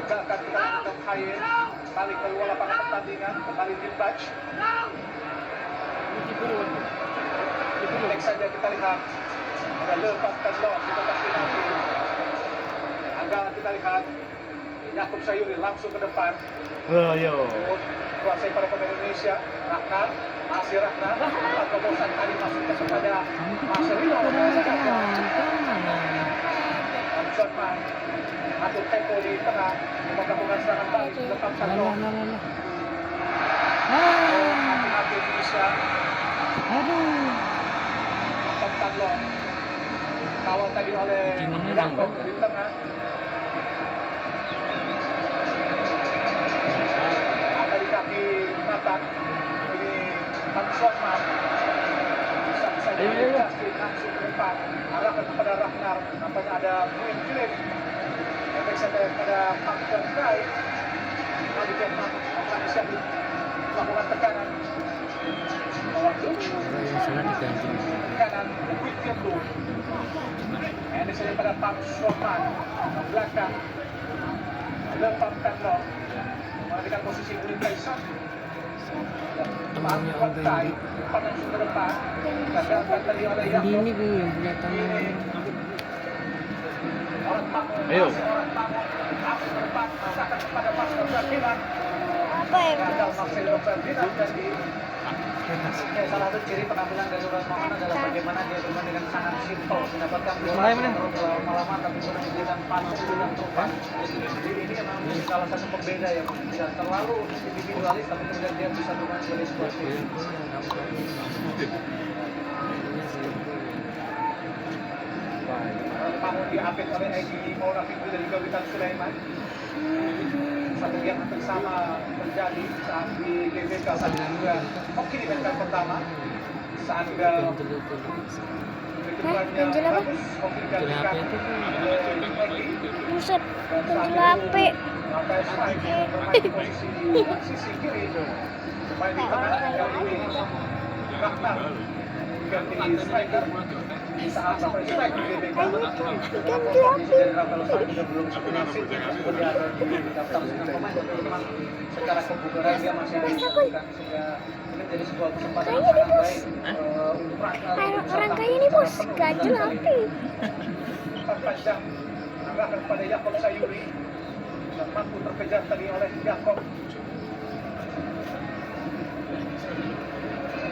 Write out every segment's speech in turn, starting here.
Gagalkan kita lakukan Haye. Balik keluar lapangan pertandingan. Kembali di touch. Next saja kita lihat. Ada lepaskan loh. Kita kasih nanti. Angga kita lihat. Yakub Sayuri langsung ke depan. Kuasai pada pemain Indonesia. Rahnar. Masih Rahnar. Kebosan tadi masuk kepada Marcelino. Shotman. Atur tempo di tengah. Melakukan serangan balik. Lepaskan loh. Hati-hati Indonesia. Lepaskan loh. Kawal tadi oleh Yakub di tengah. Ada di kaki Nathan. Ini Shotman. Bisa Justin langsung ke depan. Arahkan kepada Rahnar. Nampaknya ada Muin Philip. Efek saya kepada Pak Terkai. Lalu Jerman akan siap melakukan tekanan. Waktu kanan Quick Firdo. Ini saja pada Pak Shotman. Belakang. Lepaskan loh. Mengalihkan posisi Ulin Tyson. Temannya Alden langsung ke depan. Gagalkan tadi oleh Yakub. ini gue yang punya tangan. Ayo. Apa ya? Salah satu ciri penampilan dari Ras Maman adalah bagaimana dia bermain dengan sangat simpel, mendapatkan Mulai mana? pengalaman tapi juga memberikan panas dan perubahan. Jadi ini memang salah satu pembeda yang tidak terlalu individualis, tapi kemudian dia bisa bermain sebagai sebuah tim. Bangun diapit oleh Egy Maura Fikri dan juga Witan Sulaiman. Satu yang hampir sama terjadi saat di GBK saat juga hoki di menit pertama saat juga keduanya bagus hoki digantikan oleh Buset, pentil HP. maka strike bermain di posisi sisi kiri bermain di tengah Elwi Rahnar ganti striker saat sampai strike di GBK Ganti HP. Rafael Sarri juga belum sepenuhnya fit kemudian ada di daftar dengan pemain tapi memang secara kebugaran dia masih dilakukan sehingga ini menjadi sebuah kesempatan yang sangat baik untuk Orang kaya nih bos, ganti HP. panjang arahkan kepada Yakub Sayuri dan mampu terkejar tadi oleh Yakub.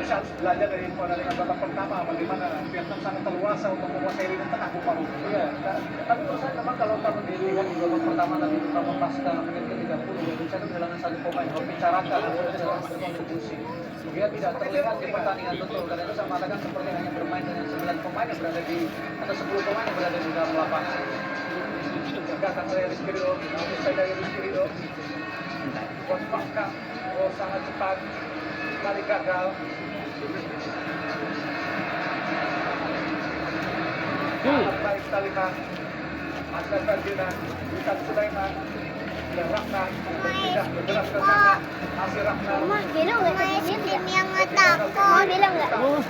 Bisa harus belajar dari pertandingan babak pertama bagaimana Vietnam sangat terluasa untuk menguasai lini tengah Buparu. Iya, tapi menurut saya memang kalau dilihat di babak pertama tadi terutama pasca menit ke-30 Indonesia itu kehilangan satu pemain Bicarakan dalam berkontribusi. Dia tidak terlihat di pertandingan betul karena itu saya mengatakan seperti hanya bermain dengan 9 pemain yang berada di atau 10 pemain yang berada di dalam lapangan. Gagasan oleh Rizky Ridho, namun saya dari Rizky Ridho. Coach Bangka, sangat cepat, lari gagal. Baik kita lihat Aslan Ferdinand, Witan Sulaiman, dan Rahnar tidak bergerak ke sana. Masih Rahnar. Mama, bilang nggak main tim yang takut? Mama bilang nggak? Oh,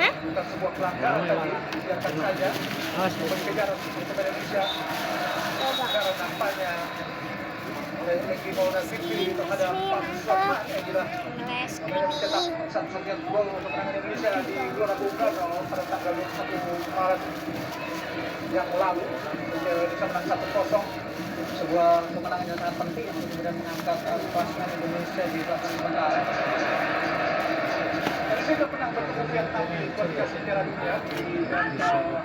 Hah? bukan sebuah pelanggaran tadi, biarkan saja. Mengejar untuk Indonesia. Pelanggaran nampaknya oleh Egy Maura Fikri terhadap Pak Shotman yang jelas mencetak satu-satunya gol untuk kemenangan Indonesia di Gelora Bung Karno pada tanggal 21 Maret yang lalu. Indonesia menang 1-0, sebuah kemenangan yang sangat penting untuk kemudian mengangkat klasemen Indonesia di klasemen sementara. Saya sudah pernah bertemu Vietnam di kualifikasi Piala Dunia di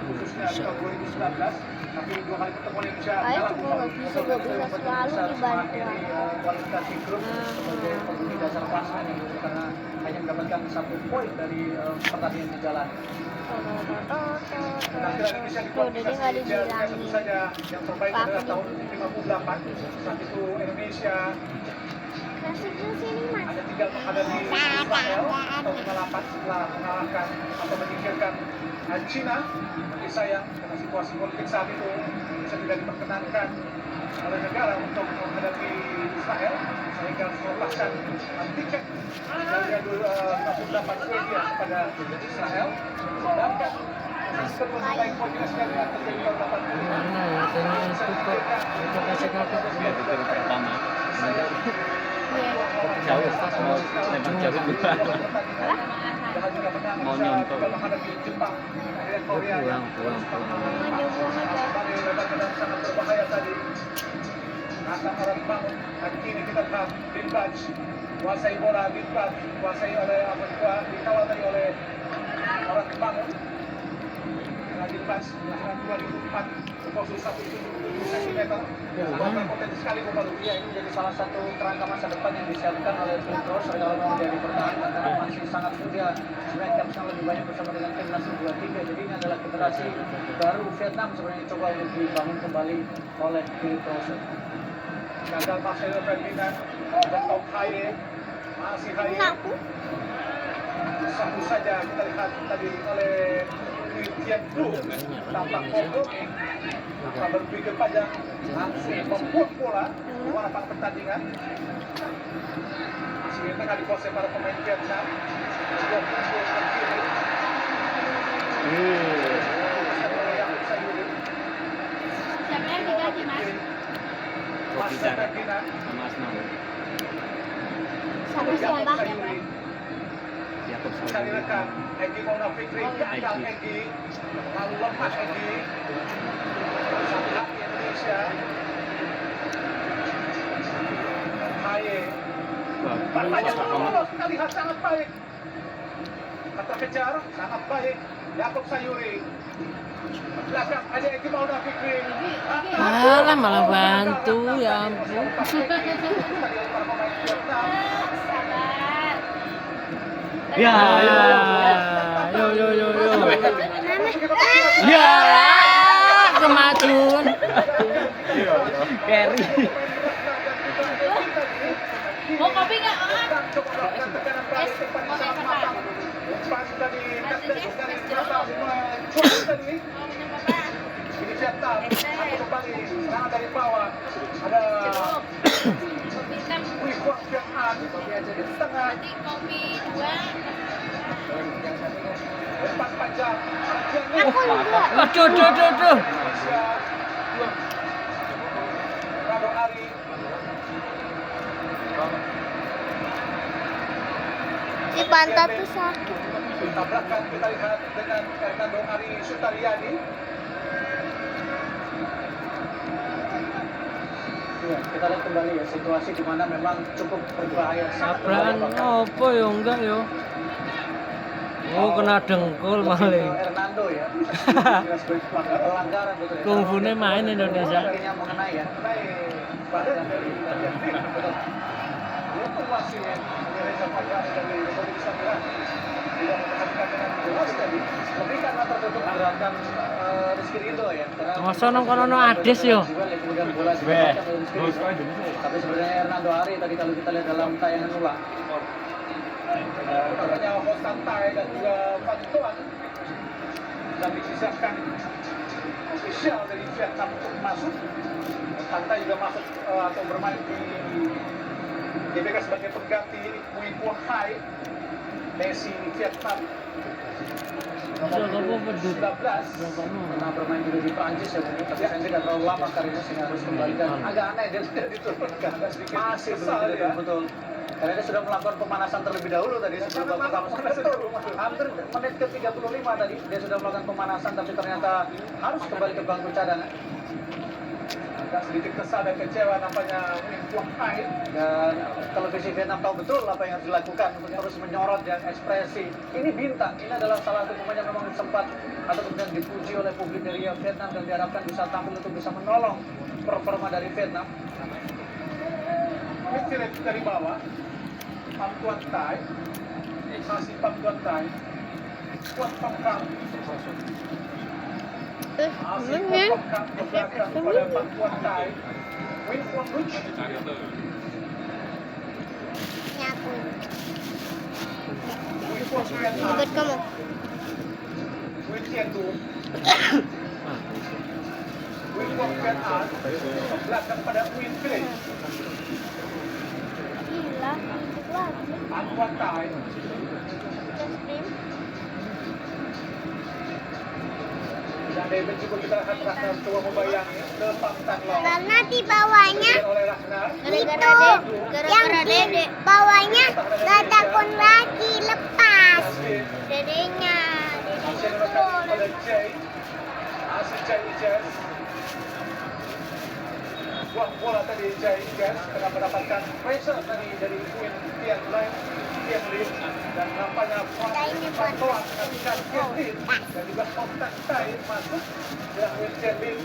khususnya tahun 2019. Tapi 2 kali pertemuan Indonesia Ayo coba nggak bisa selalu dibantu. kualifikasi grup sebagai penghuni dasar klasemen gitu karena hanya mendapatkan 1 poin dari pertandingan yang jalan. Penampilan Indonesia di kualifikasi Piala tentu saja yang terbaik adalah tahun 58. Saat itu Indonesia Kasih ke sini mas. ada 3 menghadapi Israel tahun 58 setelah mengalahkan atau menyingkirkan Cina. Tapi sayang karena situasi politik saat itu bisa tidak diperkenankan oleh negara untuk menghadapi Israel sehingga harus melepaskan tiket dari 58 Swedia kepada Israel. Sedangkan Bermain koordinasi dengan terjadi dapat Mana ya tanya itu kok itu kasih kakak kok Biar itu pertama. Iya. Jauh, mau tembak jauh juga. Mau nyontoh. menghadapi Jepang akhirnya Korea yang pulang. Mau jauh banget ya. sangat berbahaya tadi. Akan orang bangun dan kini kita lihat Dinbaj kuasai bola Dinbaj kuasai oleh dikawal tadi oleh orang bangun. Dinbaj kelahiran 2004 posisi 177 cm sangat berpotensi sekali Bapak Lucia. Ini menjadi salah satu kerangka masa depan yang disiapkan oleh Petros dalam menjadi pertahanan karena masih sangat muda, sebenarnya capsnya lebih banyak bersama dengan timnas U23. Jadi ini adalah generasi baru Vietnam sebenarnya coba untuk dibangun kembali oleh Petros. Gagal Marcelo Ferdinand dan Tom Haye masih Haye Anakku. satu saja kita lihat tadi oleh Tian Lu tampak goblok tak berpikir panjang langsung membuat bola keluar lapangan pertandingan. Masih di tengah dikuasai para pemain Vietnam. Sudah muncul ke kiri. Siapa yang diganti, Mas? Kok bicara sama Asnal. Sama siapa? Yakob Cari Saudi. rekan Egy Mauna Fikri, gagal Egy, lalu lemah Egy. Satu hati Indonesia. Haye. Banyak lolos, kita lihat sangat baik. Kata kejar, sangat baik. Yakob Sayuri. Belakang ada Egy Mauna Fikri. Alah malah bantu ya ampun. Sabar. Ya, yo. Ya, kemacun. Carry. Mau kopi nggak, Om? Mau minum apa? Ini Vietnam, aku kembali serangan dari bawah. Ada Cukup. Kopi hitam. Wih Kuang Vietnam di tengah. Nanti kopi 2. Depan panjang. Aku enggak. Aduh. Indonesia. Rado Ari. Di pantat tuh sakit. Tabrakan kita lihat dengan Fernando Ari Sutariani. Ya, kita lihat kembali ya situasi di mana memang cukup berbahaya. Sangat Tabrakan berbahaya. apa ya enggak yo. Oh kena dengkul maling. Hernando ya. Pelanggaran betul ya. Kungfune main Indonesia. Akhirnya mengenai ya. Mengenai badan dari betul. Itu masih Indonesia pakai dari Republik Samoa. Tidak memperhatikan dengan jelas tadi. Lebih karena tertutup gerakan Rizky Ridho ya. Masa nang kono Ades yo. Kemudian bola didapatkan oleh Rizky Ridho. Tapi sebenarnya Hernando Ari tadi kalau kita lihat dalam tayangan ulang. Katanya host santai dan juga bantuan dan disiapkan official dari Vietnam untuk masuk. Santai juga masuk atau bermain di GBK sebagai pengganti Nguyen Quang Hai, Messi Vietnam. Nomor Siapa pedut? 19 pernah bermain juga di Prancis ya, tapi saya tidak terlalu lama karirnya sehingga harus kembali dan agak aneh dia tidak diturunkan. Masih belum ya. Betul. Karena dia sudah melakukan pemanasan terlebih dahulu tadi sebelum babak pertama. Hampir menit ke 35 tadi dia sudah melakukan pemanasan tapi ternyata harus kembali ke bangku cadangan. Agak sedikit kesal dan kecewa nampaknya Nguyen Quang Hai dan televisi Vietnam tahu betul apa yang harus dilakukan untuk terus menyorot dan ekspresi. Ini bintang, ini adalah salah satu pemain yang memang sempat atau kemudian dipuji oleh publik dari Vietnam dan diharapkan bisa tampil untuk bisa menolong performa dari Vietnam. Midfield dari bawah, Pham Tuan Thai, masih Pham Tuan Thai, Kuat Pham Kham, masih Kuat Pham Kham ke belakang pada Pham Tuan Thai, Nguyen Quang Duc, Nyapu. Nguyen Quang Viet An, Buat kamu. Nguyen Thien Du, Nguyen Quang Viet An, ke belakang pada Nguyen Philip, Gila, hidup lagi. Pham Tuan Thai, Es krim. David juga kita lihat Ragnar coba membayangi ke Pangtan Long. Karena di bawahnya Oleh Ragnar. itu yang di bawahnya gak takut lagi lepas. Dedenya, Masih dedenya ada gol. pada Jay. Masih Jay Ijas. Buang bola tadi Jay Ijas kena mendapatkan pressure tadi dari Queen Tian Lain. Tian Lin dan nampaknya bantuan mengakibatkan Tian Lin dan juga kontak Tai masuk dan Tian Lin.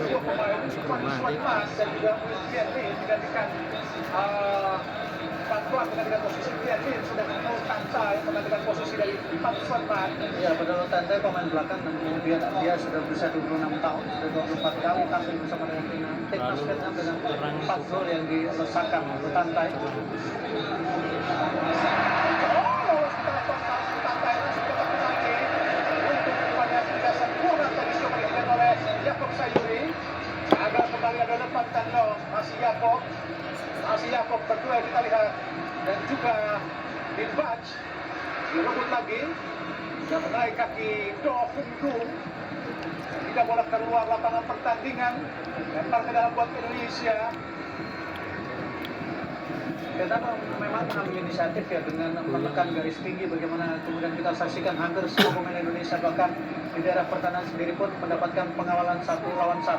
Dua pemain Suat Mas dan juga Tian Lin digantikan bantuan menggantikan posisi Tian Lin sudah ketemu Tanca yang menggantikan posisi dari Suat Mas. Ya, padahal Tante pemain belakang dan kemudian dia sudah berusia 26 tahun, sudah 24 kali tampil bersama dengan timnas Vietnam dengan 4 gol yang dilesakan oleh Tante. Agar kembali ada depan Tanlo, masih Yakob berdua kita lihat dan juga Dinbach direbut lagi yang menaik kaki Do Hung Dung tidak boleh keluar lapangan pertandingan lempar ke dalam buat Indonesia. Vietnam memang mengambil inisiatif ya dengan menekan garis tinggi, bagaimana kemudian kita saksikan hampir semua pemain Indonesia bahkan di daerah pertahanan sendiri pun mendapatkan pengawalan 1 lawan 1.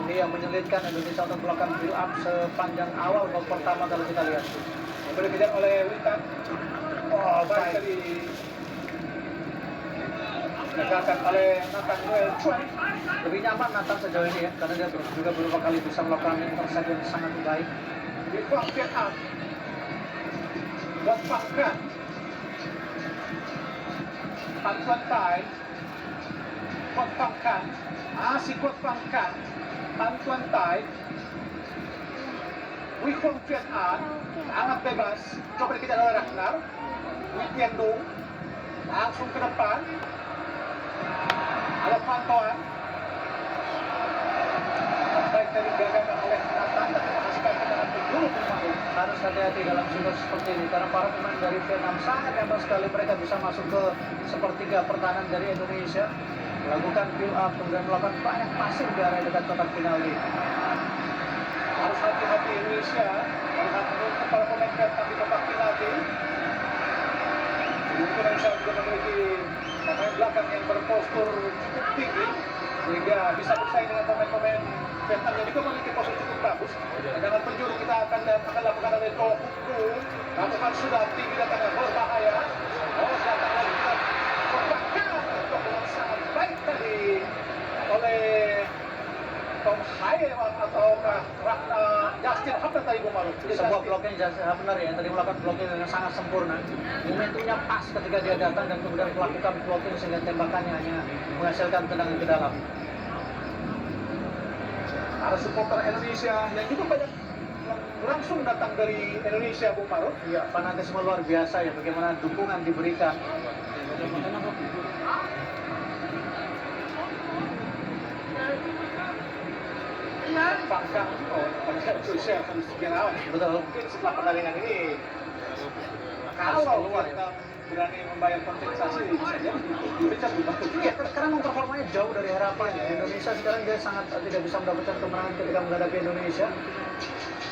Ini yang menyulitkan Indonesia untuk melakukan build up sepanjang awal babak pertama kalau kita lihat. Yang dikejar oleh Witan. Oh, baik tadi digagalkan oleh Nathaniel Chuan. Lebih nyaman Nathan sejauh ini ya, karena dia juga beberapa kali bisa melakukan intercept yang sangat baik. Di Quang Viet An buat Pangkan Pan Tuan Tai Kuat Pangkan si Kuat Pangkan Pan Tuan Tai Wei Quang Viet An sangat bebas, coba dikejar oleh Ragnar. Wei Tian Dung langsung ke depan, ada pantauan baik dari gagasan oleh Nathan dan menghasilkan tendangan penjuru kembali. Harus hati-hati dalam situasi seperti ini karena para pemain dari Vietnam sangat hebat sekali, mereka bisa masuk ke sepertiga pertahanan dari Indonesia, melakukan build up kemudian melakukan banyak passing di area dekat kotak penalti. Harus hati-hati Indonesia melihat menuntut para pemain Vietnam di kotak penalti. Indonesia juga memiliki pemain belakang yang berpostur cukup tinggi sehingga bisa bersaing dengan pemain-pemain Vietnam yang juga memiliki postur cukup bagus. Tendangan penjuru kita akan lakukan oleh Do Hung Dung, lakukan sudah tinggi dan tengah berbahaya. Oh, datang lagi kita kotakkan dengan sangat baik tadi oleh Tom Hai ataukah Justin Hapner tadi Bung Maru. Sebuah blocking benar ya, yang tadi melakukan blocking dengan sangat sempurna. Momentumnya pas ketika dia datang dan kemudian melakukan blocking sehingga tembakannya hanya menghasilkan tendangan ke dalam. Ada supporter Indonesia yang juga banyak langsung datang dari Indonesia, Bung Maru. Ya, fanatisme luar biasa ya, bagaimana dukungan diberikan. Pangkang, Indonesia harus gimana? Betul. Mungkin setelah pertandingan ini, kalau kita berani membayar kompensasi, bisa jadi dipecat di batu. Iya, karena memang performanya jauh dari harapan. Indonesia sekarang dia sangat tidak bisa mendapatkan kemenangan ketika menghadapi Indonesia.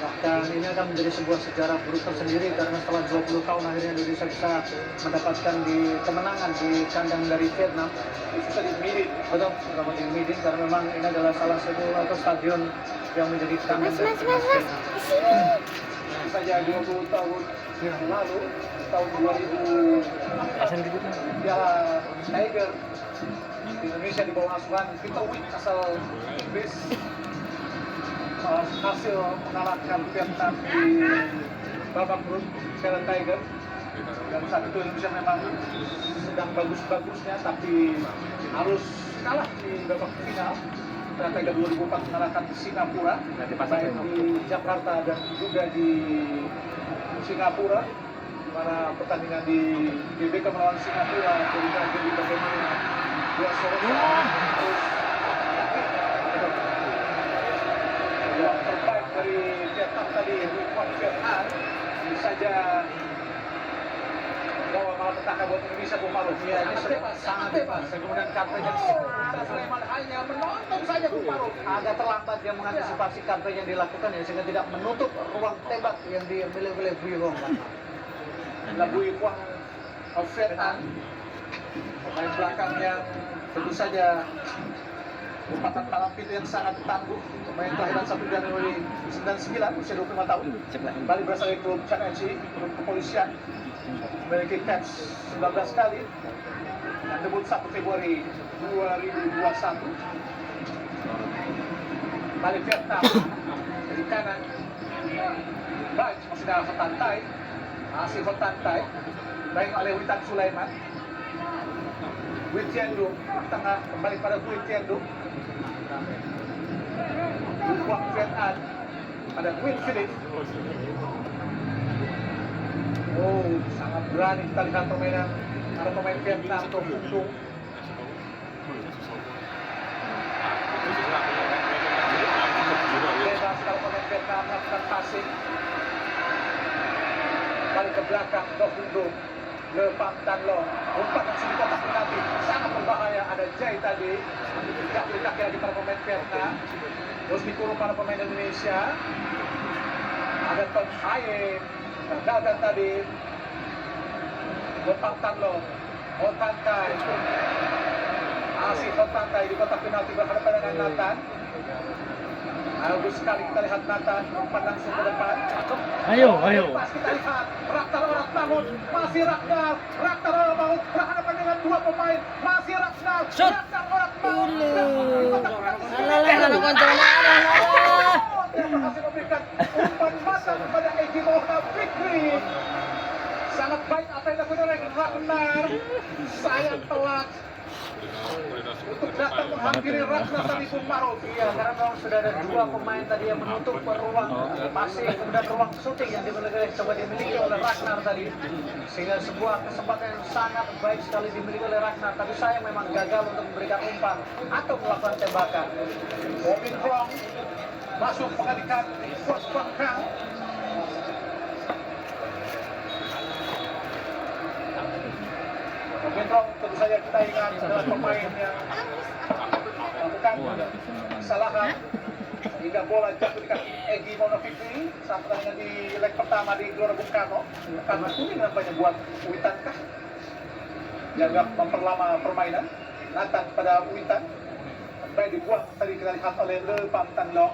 Bahkan ini akan menjadi sebuah sejarah buruk tersendiri karena setelah 20 tahun akhirnya Indonesia bisa mendapatkan kemenangan di kandang dari Vietnam. Bisa di Midin. Betul, terutama di Midin karena memang ini adalah salah satu stadion yang menjadi kandang dari timnas Vietnam. Di sini. Saja 20 tahun yang lalu, tahun 2000, Piala Tiger Indonesia di bawah asuhan Peter Witt asal Inggris hasil mengalahkan Vietnam di babak grup Piala Tiger. Dan saat itu Indonesia memang sedang bagus-bagusnya, tapi harus kalah di babak final. Piala Tiger 2004 mengalahkan Singapura, baik di Jakarta dan juga di Singapura. Mana pertandingan di GBK melawan Singapura jadi tragedi bagaimana dua sore terus yang terbaik dari Vietnam tadi Wei Quang Viet An ini saja petaka buat Indonesia Bung Maruf. Iya, ini sangat bebas. Kemudian kampanye Sulaiman hanya menonton saja Bung Maruf. agak terlambat dia mengantisipasi kampanye yang dilakukan ya, sehingga tidak menutup ruang tembak yang dimiliki oleh Bui Wong. Labui Kuang Vietnam, pemain belakang yang tentu saja lompatan palang pintu yang sangat tangguh. Pemain kelahiran 1 Januari 99, usia 25 tahun. Kembali berasal dari klub Chan NC, klub kepolisian. Memiliki caps 19 kali. Dan debut 1 Februari 2021. Balik Vietnam dari kanan. Baik, masih dalam Tantai. Masih Tantai. Baik oleh Witan Sulaiman. Witiendo tengah kembali pada Witiendo. Kuang Vietnam pada Win Philip. Oh, sangat berani kita lihat permainan para pemain Vietnam untuk Tung. Bebas kalau pemain Vietnam melakukan passing. Balik ke belakang, Dong. Lepang Tanlong, umpan langsung di kotak penalti, sangat berbahaya. Ada Jai tadi, tidak kaki lagi para pemain Vietnam, terus dikurung para pemain Indonesia. Ada Tom Haye, gagalkan tadi. Lepang Tanlong, Otantai, masih Otantai di kotak penalti berhadapan dengan Nathan. Bagus sekali kita lihat Nathan, umpan langsung ke depan. Ayo. Pas kita lihat Raktar orang bangun, masih Raktar orang bangun berhadapan dengan 2 pemain, masih Raktar orang bangun. Dia berhasil memberikan umpan mata kepada Egy Maulana Fikri. Sangat baik apa yang dilakukan oleh Ragnar. Sayang telat untuk datang menghampiri Ragnar tadi Bung Maruf. Iya, karena memang sudah ada 2 pemain tadi yang menutup ruang passing, kemudian ruang shooting yang dimiliki oleh Ragnar tadi, sehingga sebuah kesempatan yang sangat baik sekali dimiliki oleh Ragnar. Tapi saya memang gagal untuk memberikan umpan atau melakukan tembakan. Bobin Krong masuk mengalihkan Kuas Bangkang. Bobin Krong tentu saja kita ingat adalah pemain yang melakukan kesalahan hingga bola jatuh di kaki Egy Maulana Fikri saat pertandingan di leg pertama di Gelora Bung Karno. Karena kuning nampaknya buat Witan kah? Dianggap memperlama permainan. Nathan pada Witan. Baik dibuang tadi kita lihat oleh Le Pam Tan Long.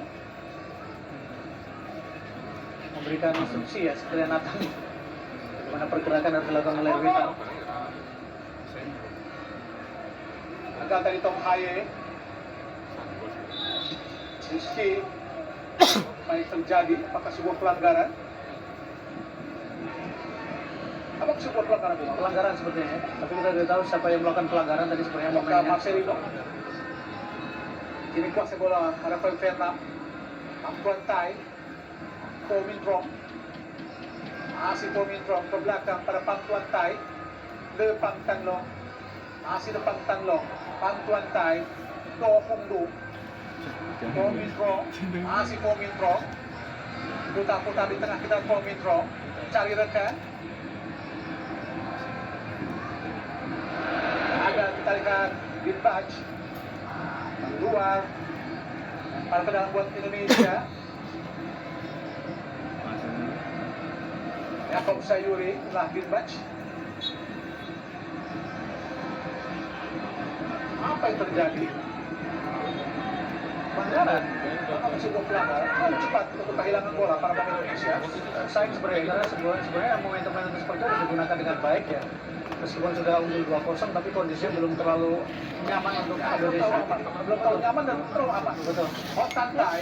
Memberikan instruksi ya seperti Nathan, bagaimana pergerakan harus dilakukan oleh Witan. Gagal dari Tom Haye. Rizky, apa yang terjadi? Apakah sebuah pelanggaran? Apakah sebuah pelanggaran? Pelanggaran sepertinya, tapi kita tidak tahu siapa yang melakukan pelanggaran tadi sebenarnya Apakah pemainnya. Marcelino? Kini kuasa bola hadapan Vietnam. Ampuan Tai, Po Min Trong. Masih Po Min Trong ke belakang pada Pangtuan Tai. Le Pang Tan Long. Masih Le Pang Tan Long. Pangtuan Tai. Do Hong Du. Po Min Trong. Masih Po Min Trong. Putar-putar di tengah kita Po Min Trong. Cari rekan. Ada kita lihat Bin Baj. Keluar. Para ke dalam buat Indonesia. Yakob Sayuri telah Bin Baj. Apa yang terjadi? Pelanggaran. Apakah sebuah pelanggaran? Terlalu cepat untuk kehilangan bola para pemain Indonesia. Sayang sebenarnya, karena sebenarnya momentum-momentum seperti itu harus digunakan dengan baik ya. Meskipun sudah unggul 2-0, tapi kondisinya belum terlalu nyaman untuk Indonesia. Belum terlalu nyaman dan terlalu aman. Betul. Tantai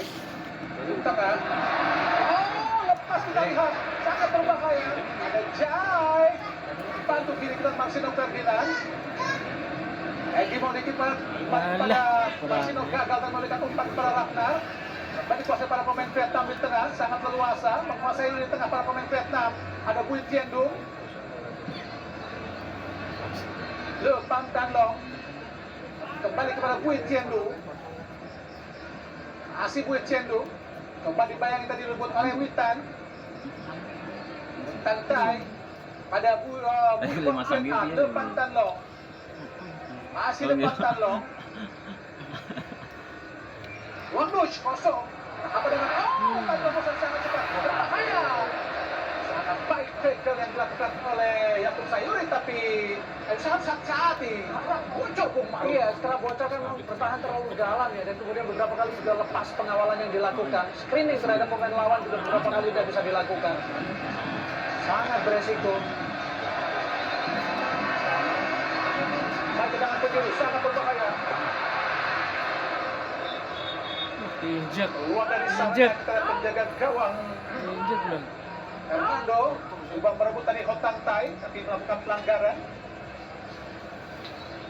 di tengah. Oh, lepas kita lihat sangat berbahaya. Ada Jai. Bantu kiri kita Marsino Ferdinand. Egy mau dikit pada Marsino gagal dan memberikan umpan kepada Ragnar. Dan dikuasai para pemain Vietnam di tengah, sangat leluasa menguasai di tengah para pemain Vietnam. Ada Bui Tiendung. Le Pang Tan Long. Kembali kepada Bui Tiendung. Asih Bui Tiendung. Kembali bayang tadi direbut oleh Witan. Tantai. Ada Lima sambil dia. depan Tanlong. Masih depan Tanlong. Wangdush kosong. Apa dengan Tanlong sangat cepat berbahaya. Sangat baik tackle yang dilakukan oleh Yakub Sayuri, tapi sangat hati. Bocor Bung Maru. Iya, setelah bocor kan memang bertahan terlalu dalam ya, dan kemudian beberapa kali sudah lepas pengawalan yang dilakukan. Screening terhadap pemain lawan juga beberapa kali tidak bisa dilakukan. Sangat beresiko. Sakit tangan ke kiri, sangat berbahaya. Injek. Keluar dari sana Injek. kita penjaga gawang Injek belum. Hernando coba merebut tadi Hotang Tai, tapi melakukan pelanggaran.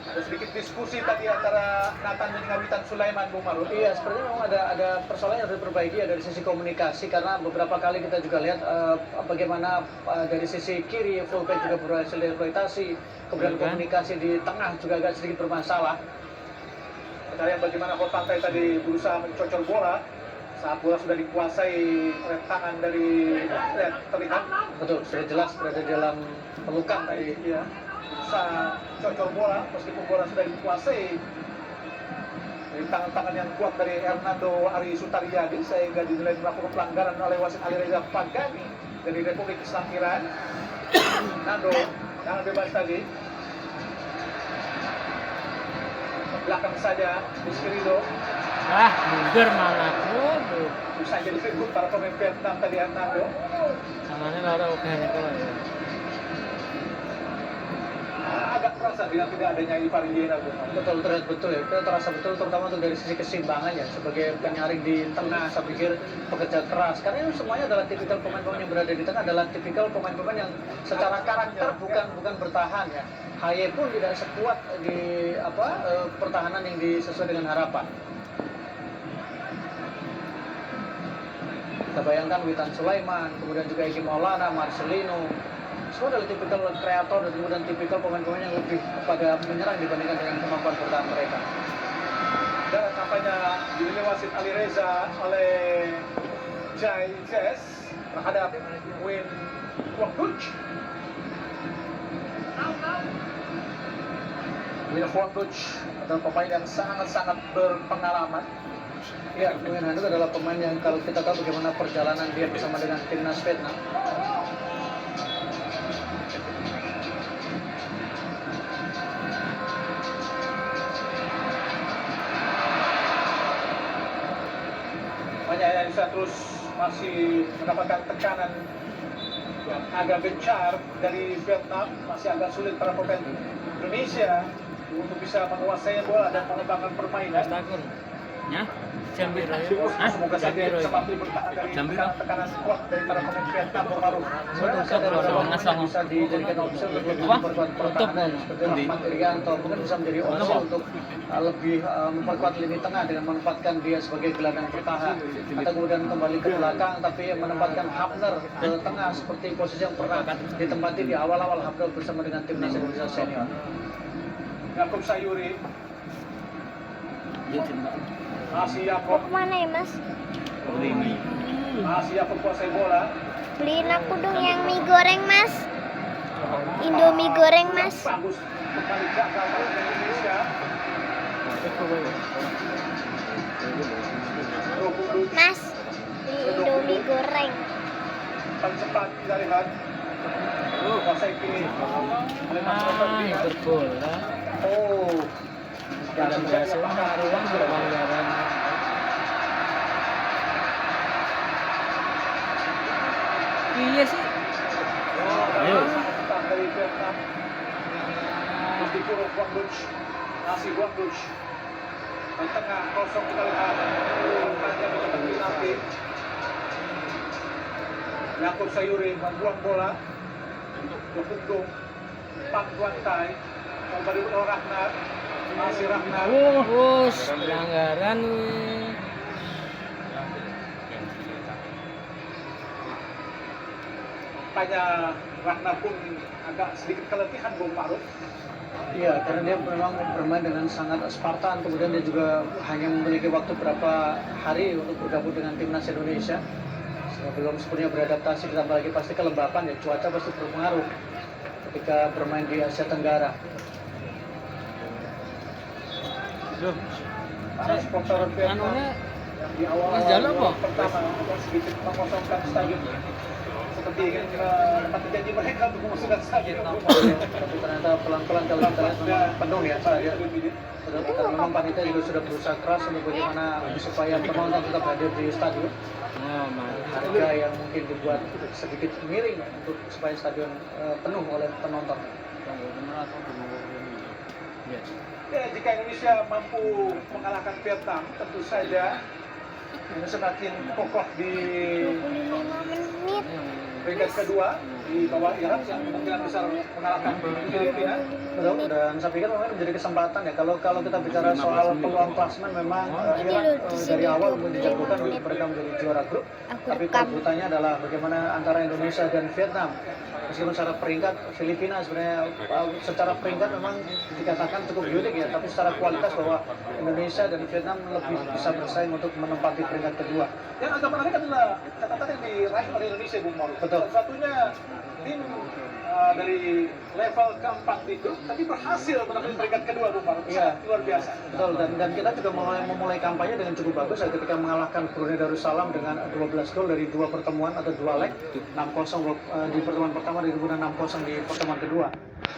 Ada sedikit diskusi tadi antara Nathan dengan Witan Sulaiman, Bung Marun. Iya, sepertinya memang ada persoalan yang harus diperbaiki ya dari sisi komunikasi, karena beberapa kali kita juga lihat bagaimana dari sisi kiri fullback juga berhasil dieksploitasi, kemudian Iya kan? komunikasi di tengah juga agak sedikit bermasalah. Kita lihat bagaimana Hotang Tai tadi berusaha mencocol bola saat bola sudah dikuasai oleh tangan dari terlihat. Betul, sudah jelas berada di dalam pelukan tadi. Ya, berusaha cocol bola meskipun bola sudah dikuasai dari tangan-tangan yang kuat dari Hernando Ari Sutaryadi sehingga dinilai melakukan pelanggaran oleh wasit Ali Reza Pagani dari Republik Islam Iran. Hernando jangan bebas tadi. Belakang saja Rizky-Ridho. Mundur malah. Waduh. Bisa jadi figur para pemain Vietnam tadi Hernando. Tangannya lara oke kalau ya. Agak terasa dengan tidak adanya Ivar Yena. Betul, terlihat betul ya. Kita terasa betul terutama untuk dari sisi keseimbangan ya. Sebagai penyaring di tengah, saya pikir pekerja keras. Karena ini semuanya adalah tipikal pemain-pemain yang berada di tengah adalah tipikal pemain-pemain yang secara karakter bukan bertahan ya. Haye pun tidak sekuat di pertahanan yang sesuai dengan harapan. Kita bayangkan Witan Sulaiman, kemudian juga Eki Maulana, Marcelino, semua adalah tipikal kreator dan kemudian tipikal pemain-pemain yang lebih kepada menyerang dibandingkan dengan kemampuan bertahan mereka. Dan nampaknya dinilai wasit Ali Reza oleh Jai Jess terhadap Win Wangduch. Win Wangduch adalah pemain yang sangat-sangat berpengalaman. Ya, Win Handuk adalah pemain yang kalau kita tahu bagaimana perjalanan dia bersama dengan timnas Vietnam. Banyak yang bisa terus masih mendapatkan tekanan yang agak gencar dari Vietnam, masih agak sulit para pemain Indonesia untuk bisa menguasai bola dan mengembangkan permainan. Takun. Ya. Jambi Raya. Semoga saja Jambi bisa Raya. mampu bertahan dari Jambi. tekanan kuat dari para pemain Vietnam, Bung Maru. Sebenarnya masih ada beberapa pemain yang bisa dijadikan opsi untuk lebih Apa? memperkuat pertahanan seperti Rahmat Irianto mungkin bisa menjadi opsi Apa? untuk lebih memperkuat lini tengah dengan menempatkan dia sebagai gelandang bertahan atau kemudian kembali ke belakang tapi menempatkan Hapner ke tengah seperti posisi yang pernah ditempati di awal-awal Hapner bersama dengan timnas Indonesia senior. Yakub Sayuri, Jujur, Mbak. masih Mau Yakob, kemana ya mas? Ini. masih Yakob kuasai bola. Beliin aku dong yang mie goreng mas. Indomie goreng mas. Bagus, kembali gagal para pemain Indonesia. Rokudu Mas, beli Indomie goreng. paling cepat kita lihat. Kuasai kiri. Oleh Mas Robert Diaz. Berbola. Oh, Tidak berhasil ruang berpanggaran. Iya sih. Ayo. Dari Vietnam. Terus dikurung Wangduch. Masih Wangduch. Di tengah kosong kita lihat. Hanya mencetak penalti. Yakub Sayuri membuang bola. Untuk punggung Pang Duan Tai. Kembali ke Ragnar. Masih Ragnar. Pelanggaran wih. Nampaknya Ragnar pun agak sedikit keletihan, Bung Maruf. Iya, karena dia memang bermain dengan sangat Spartan, kemudian dia juga hanya memiliki waktu berapa hari untuk bergabung dengan timnas Indonesia. Belum sepenuhnya beradaptasi, ditambah lagi pasti kelembapan ya, cuaca pasti berpengaruh. ketika bermain di Asia Tenggara. Duh, Para sponsor Vietnam anunya yang di awal Mas Jalo apa? pertama agak sedikit mengosongkan stadion seperti ingin menepati janji mereka untuk mengosongkan stadion. Tapi ternyata pelan-pelan kalau kita lihat memang penuh ya stadion. Dan memang panitia juga sudah berusaha keras untuk bagaimana supaya penonton tetap hadir di stadion. oh mantap. Harga yang mungkin dibuat sedikit miring untuk supaya stadion penuh oleh penonton. Ya. Ya, jika Indonesia mampu mengalahkan Vietnam, tentu saja ini semakin kokoh di 25 menit. peringkat kedua di bawah Irak yang kemungkinan besar mengalahkan Filipina. Betul, dan saya pikir memang menjadi kesempatan ya kalau kita bicara soal peluang klasmen memang Irak dari awal menjagokan untuk mereka menjadi juara grup. Aku Tapi rekam. perebutannya adalah bagaimana antara Indonesia dan Vietnam. Meskipun secara peringkat Filipina sebenarnya secara peringkat memang dikatakan cukup unik ya, tapi secara kualitas bahwa Indonesia dan Vietnam lebih bisa bersaing untuk menempati peringkat kedua. Yang agak menarik adalah catatan yang diraih oleh Indonesia, Bung Maulid. Betul. Satunya tim dari level keempat di grup, tapi berhasil menempati peringkat kedua, Bung Maulid. Iya. Sangat luar biasa. Betul, dan kita juga memulai kampanye dengan cukup bagus ya, ketika mengalahkan Brunei Darussalam dengan 12 gol dari 2 pertemuan atau 2 leg, 6-0 di pertemuan pertama dan kemudian 6-0 di pertemuan kedua.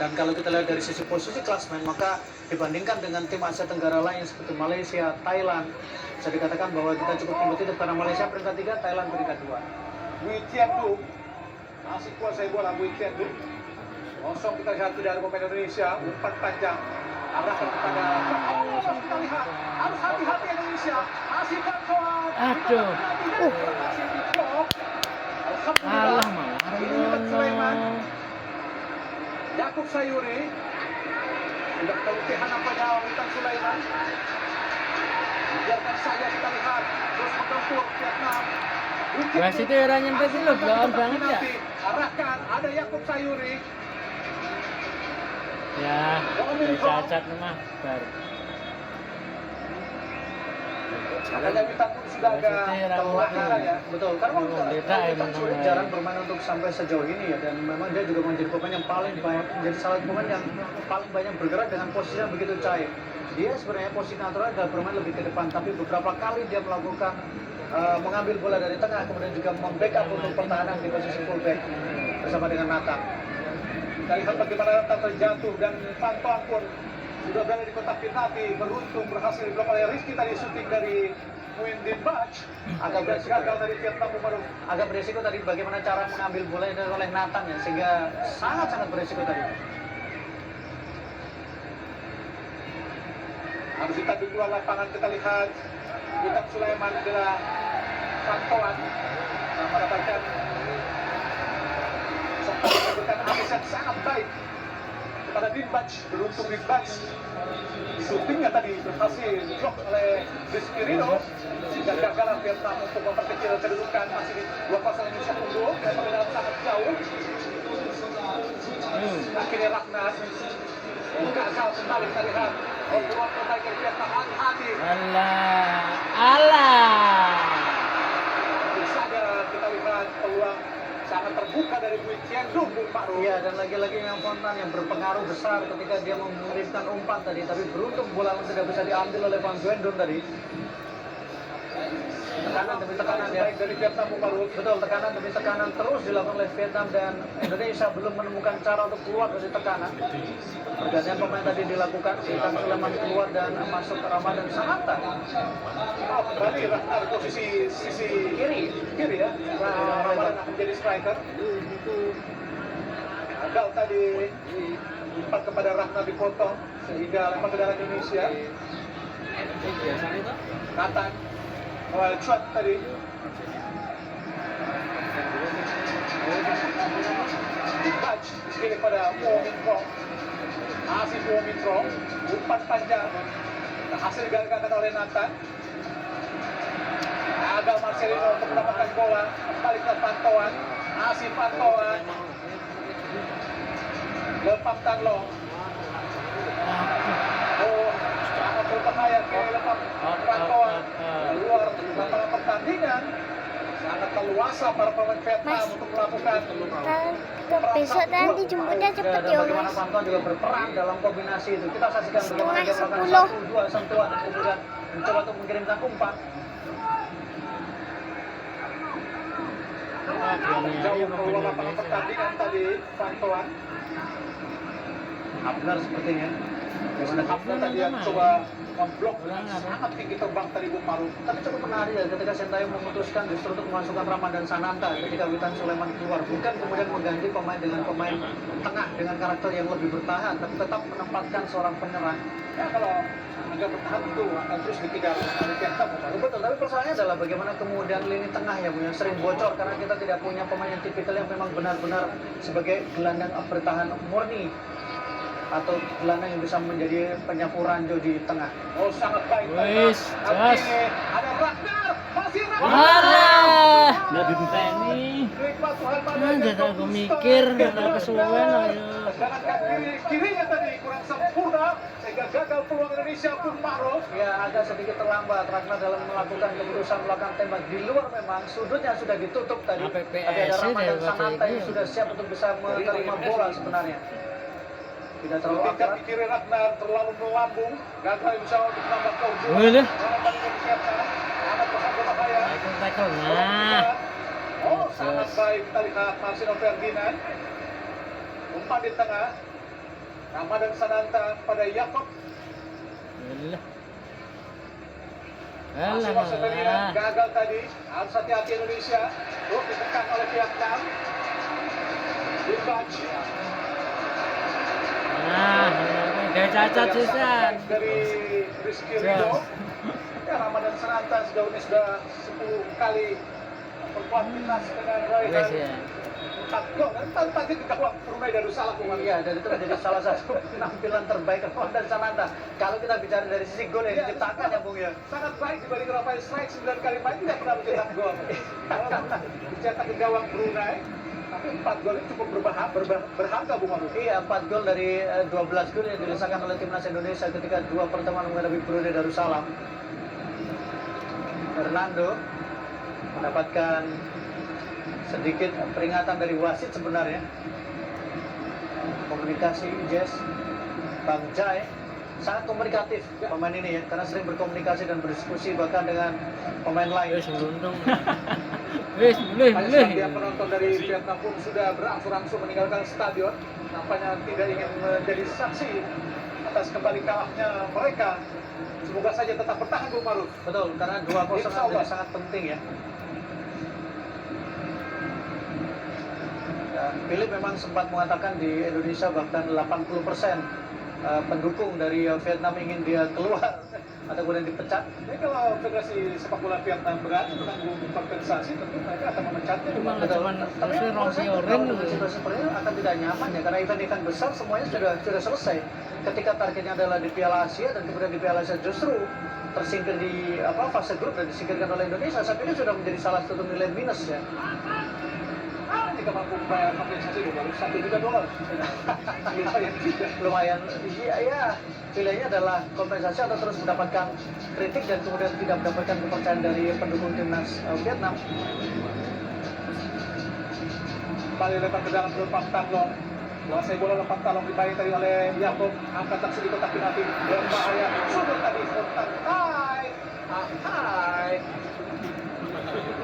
Dan kalau kita lihat dari sisi posisi klasmen, maka dibandingkan dengan tim Asia Tenggara lain seperti Malaysia, Thailand, bisa dikatakan bahwa kita cukup kompetitif karena Malaysia peringkat 3, Thailand peringkat 2. Bui Tian Du masih kuasai bola. Bui Tian Du kosong, kita lihat dari pemain Indonesia, umpan panjang arahkan kepada kita lihat harus hati-hati Indonesia, masih Kantoan. Aduh. Masih diblok. Alah Alhamdulillah malah ini Witan Sulaiman, Rono. Yakub Sayuri sudah kelutihan nampaknya Witan Sulaiman. Biarkan saja kita lihat terus menggempur Vietnam. Wasit itu orang nyempet itu loh, belawan banget ya. Arahkan, ada Yakub Sayuri. Ya, dari cacat mah bar. Makanya Witan pun sudah agak kelelahan ya. Betul, karena Beda emang Sulit jarang bermain untuk sampai sejauh ini ya, dan memang dia juga menjadi pemain yang paling banyak, menjadi salah satu pemain yang paling banyak bergerak dengan posisi yang begitu cair. Dia sebenarnya posisi natural adalah bermain lebih ke depan, tapi beberapa kali dia melakukan mengambil bola dari tengah, kemudian juga membackup untuk pertahanan di posisi fullback bersama dengan Nathan. Kita lihat bagaimana Nathan terjatuh dan Fanton pun sudah berada di kotak penalti, beruntung berhasil diblok oleh Rizky tadi, syuting dari Muindin Bach. Agak beresiko gagal dari Vietnam baru. Agak beresiko tadi bagaimana cara mengambil bola ini oleh Nathan ya, sehingga sangat beresiko tadi. Harus ditanduk di luar lapangan, kita lihat Witan Sulaiman adalah Fantoan mendapatkan sempat memberikan akses yang sangat baik kepada Dinbach. Beruntung Dinbach syutingnya tadi berhasil diblok oleh Rizky Ridho sehingga gagal Vietnam untuk memperkecil kedudukan. Masih di 2-0 Indonesia unggul dan perbedaan sangat jauh. Akhirnya Ragnat gagal kembali, kita lihat peluang terbaik dari Vietnam, hati-hati. Alah. Tentu saja kita lihat peluang sangat terbuka dari Bui Tian Du, Bung Pakru. Iya, dan lagi-lagi yang Fontan yang berpengaruh besar ketika dia mengirimkan umpan tadi, tapi beruntung bola tidak bisa diambil oleh Van Guendon tadi. Tekanan demi tekanan ya. Baik dari Vietnam, Bung Pakru. Betul, tekanan demi tekanan terus dilakukan oleh Vietnam, dan Indonesia belum menemukan cara untuk keluar dari tekanan. Pergantian pemain tadi dilakukan, Witan Sulaiman keluar dan masuk ke Ramadan Sananta. Kembali Rahnar posisi sisi kiri ya. Ramadan akan menjadi striker. Gagal tadi umpan kepada Rahnar dipotong sehingga lempar ke dalam Indonesia. Nathan cuat tadi. Dibatch kiri pada Mo Mintrong. Masih Mo Mintrong, umpan panjang berhasil digagalkan oleh Nathan. Gagal Marcelino untuk mendapatkan bola, kembali ke Pantauan. Masih Pantauan, Lepang Tanglong. Oh, sangat berbahaya ke Lepang Pantauan. Keluar lapangan pertandingan. Sangat leluasa para pemain Vietnam Mas. untuk melakukan Kan besok nanti jemputnya cepet ya Bagaimana mas. Pantuan juga berperan dalam kombinasi itu. Kita saksikan bagaimana dia melakukan 10. 1-2 sentuhan dan kemudian mencoba untuk mengirimkan umpan. Jauh keluar lapangan pertandingan tadi Pantuan. Abner sepertinya. Bagaimana Hafner tadi yang coba memblok dengan sangat tinggi terbang tadi Bung Maruf. Tapi cukup menarik ya ketika Sintayong memutuskan justru untuk memasukkan Ramadan Sananta ketika Witan Sulaiman keluar, bukan kemudian mengganti pemain dengan pemain tengah dengan karakter yang lebih bertahan, tapi tetap menempatkan seorang penyerang. Ya kalau agak bertahan itu akan terus ditinggal oleh Vietnam. Betul, tapi persoalannya adalah bagaimana kemudian lini tengah yang sering bocor karena kita tidak punya pemain yang tipikal yang memang benar-benar sebagai gelandang bertahan murni atau gelandang yang bisa menjadi penyapu ranjau di tengah. Oh sangat baik. Wis, Tapi jas. ada Ragnar, masih Ragnar. Alah. Nggak ditenteni. Nikmat Tuhan pada Jangan aku mikir, ada kesuwen ayo. Tendangan kirinya tadi kurang sempurna sehingga gagal peluang Indonesia Bung Maruf. Ya agak sedikit terlambat Ragnar dalam melakukan keputusan melakukan tembak di luar, memang sudutnya sudah ditutup tadi. APPS Tapi ada Ramadan deh, Sananta yang bahasa sudah siap untuk bisa menerima bola sebenarnya. Tidak terlalu Tidak akurat. di kiri Ragnar terlalu melambung, gagal bisa untuk menambah keunggulan. Boleh. Harapan yang disiapkan, anak bersama berbahaya. Tackle. Nah. Oh, sangat baik kita lihat Marcelo Ferdinand. Umpan di tengah. Ramadan Sananta pada Yakob. Boleh. Masih Marcelo Ferdinand gagal tadi. Harus hati-hati Indonesia. Terus ditekan oleh Vietnam. Dibac. Nah, kayak cacat sisan. Dari Rizky Ridho. Ya, Ramadan Sananta sejauh ini sudah 10 kali berkualitas dengan Roy Guys ya. 4 gol dan tadi di gawang Brunei Darussalam. Iya, dan itu menjadi salah satu penampilan terbaik Ramadan Sananta. Kalau kita bicara dari sisi gol yang diciptakan ya Bung ya. Sangat baik dibanding Rafael Strike 9 kali main tidak pernah mencetak gol. Dicetak ke gawang Brunei, tapi 4 gol ini cukup berharga Bung Maruf. Iya, 4 gol dari 12 gol yang dirasakan oleh timnas Indonesia ketika 2 pertemuan menghadapi Brunei Darussalam. Fernando mendapatkan sedikit peringatan dari wasit sebenarnya. Komunikasi Jess, Bang Jai sangat komunikatif pemain ini ya, karena sering berkomunikasi dan berdiskusi bahkan dengan pemain lain. Wis beruntung. Wis, boleh. Dia penonton dari Vietnam pun sudah berangsur-angsur meninggalkan stadion. Nampaknya tidak ingin menjadi saksi atas kembali kalahnya mereka. Semoga saja tetap bertahan Bung Maruf. Betul, karena 2-0 menjadi sangat penting ya. Dan Philip memang sempat mengatakan di Indonesia bahkan 80% pendukung dari Vietnam ingin dia keluar atau kemudian dipecat. Jadi kalau Federasi Sepak Bola Vietnam berani menanggung kompensasi, tentu mereka akan memecatnya. Cuma Betul. cuman Tapi terusnya menurut saya rompi kalau oren. dengan situasi seperti ini akan tidak nyaman ya, karena event-event besar semuanya sudah selesai. Ketika targetnya adalah di Piala Asia dan kemudian di Piala Asia justru tersingkir di fase grup dan disingkirkan oleh Indonesia, saya pikir sudah menjadi salah satu nilai minus ya. Jika mampu membayar kompensasi $1 juta. Lumayan juga. Lumayan, iya, pilihannya adalah kompensasi atau terus mendapatkan kritik dan kemudian tidak mendapatkan kepercayaan dari pendukung timnas Vietnam. Kembali lepas ke dalam peluang Tanlong. Kuasai bola lepas Tanlong dibaik tadi oleh Yakob. Angkat tak sedikit kotak penalti. Berbahaya. Sudut tadi kontak. Hai.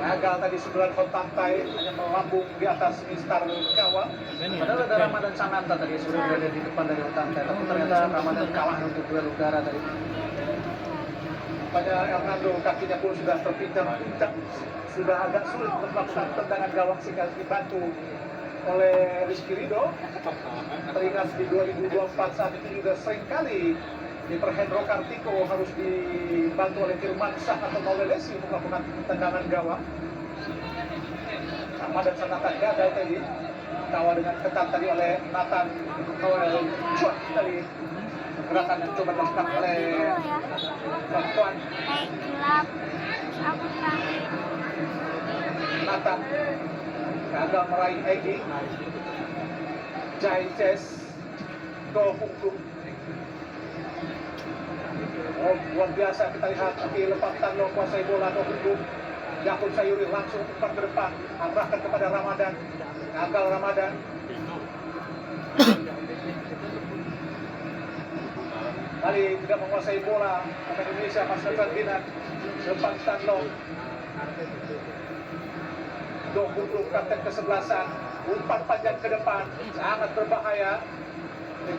Gagal tadi sundulan kontak hanya melambung di atas mistar gawang. Padahal ada Ramadan Sananta tadi sudah berada di depan dari Utangkai, tapi ternyata Ramadan kalah untuk duel udara tadi. Pada Hernando kakinya pun sudah terpincang-pincang, sudah agak sulit untuk melakukan tendangan gawang sehingga dibantu oleh Rizky Ridho. Teringat di 2024 saat itu juga seringkali di Perhendro Kartiko harus dibantu oleh Firman Shah atau Maulelesi untuk melakukan tendangan gawang. Ramadan Sananta gagal tadi, kawal dengan ketat tadi oleh Nathan Noel Chuan dari gerakan yang coba dilakukan oleh Tuan Kayak gelap. Terus aku terakhir. Nathan gagal meraih Egi. Jai Ches Go Hungkum. Oh, luar biasa kita lihat tapi lepas Tanlo kuasai bola Go Hungkum. Yakub Sayuri langsung umpan ke depan, arahkan kepada Ramadan. Gagal Ramadan. Kali tidak menguasai bola pemain Indonesia Mas Ferdinand depan Tanlong. Dokubruk kapten kesebelasan, umpan panjang ke depan sangat berbahaya.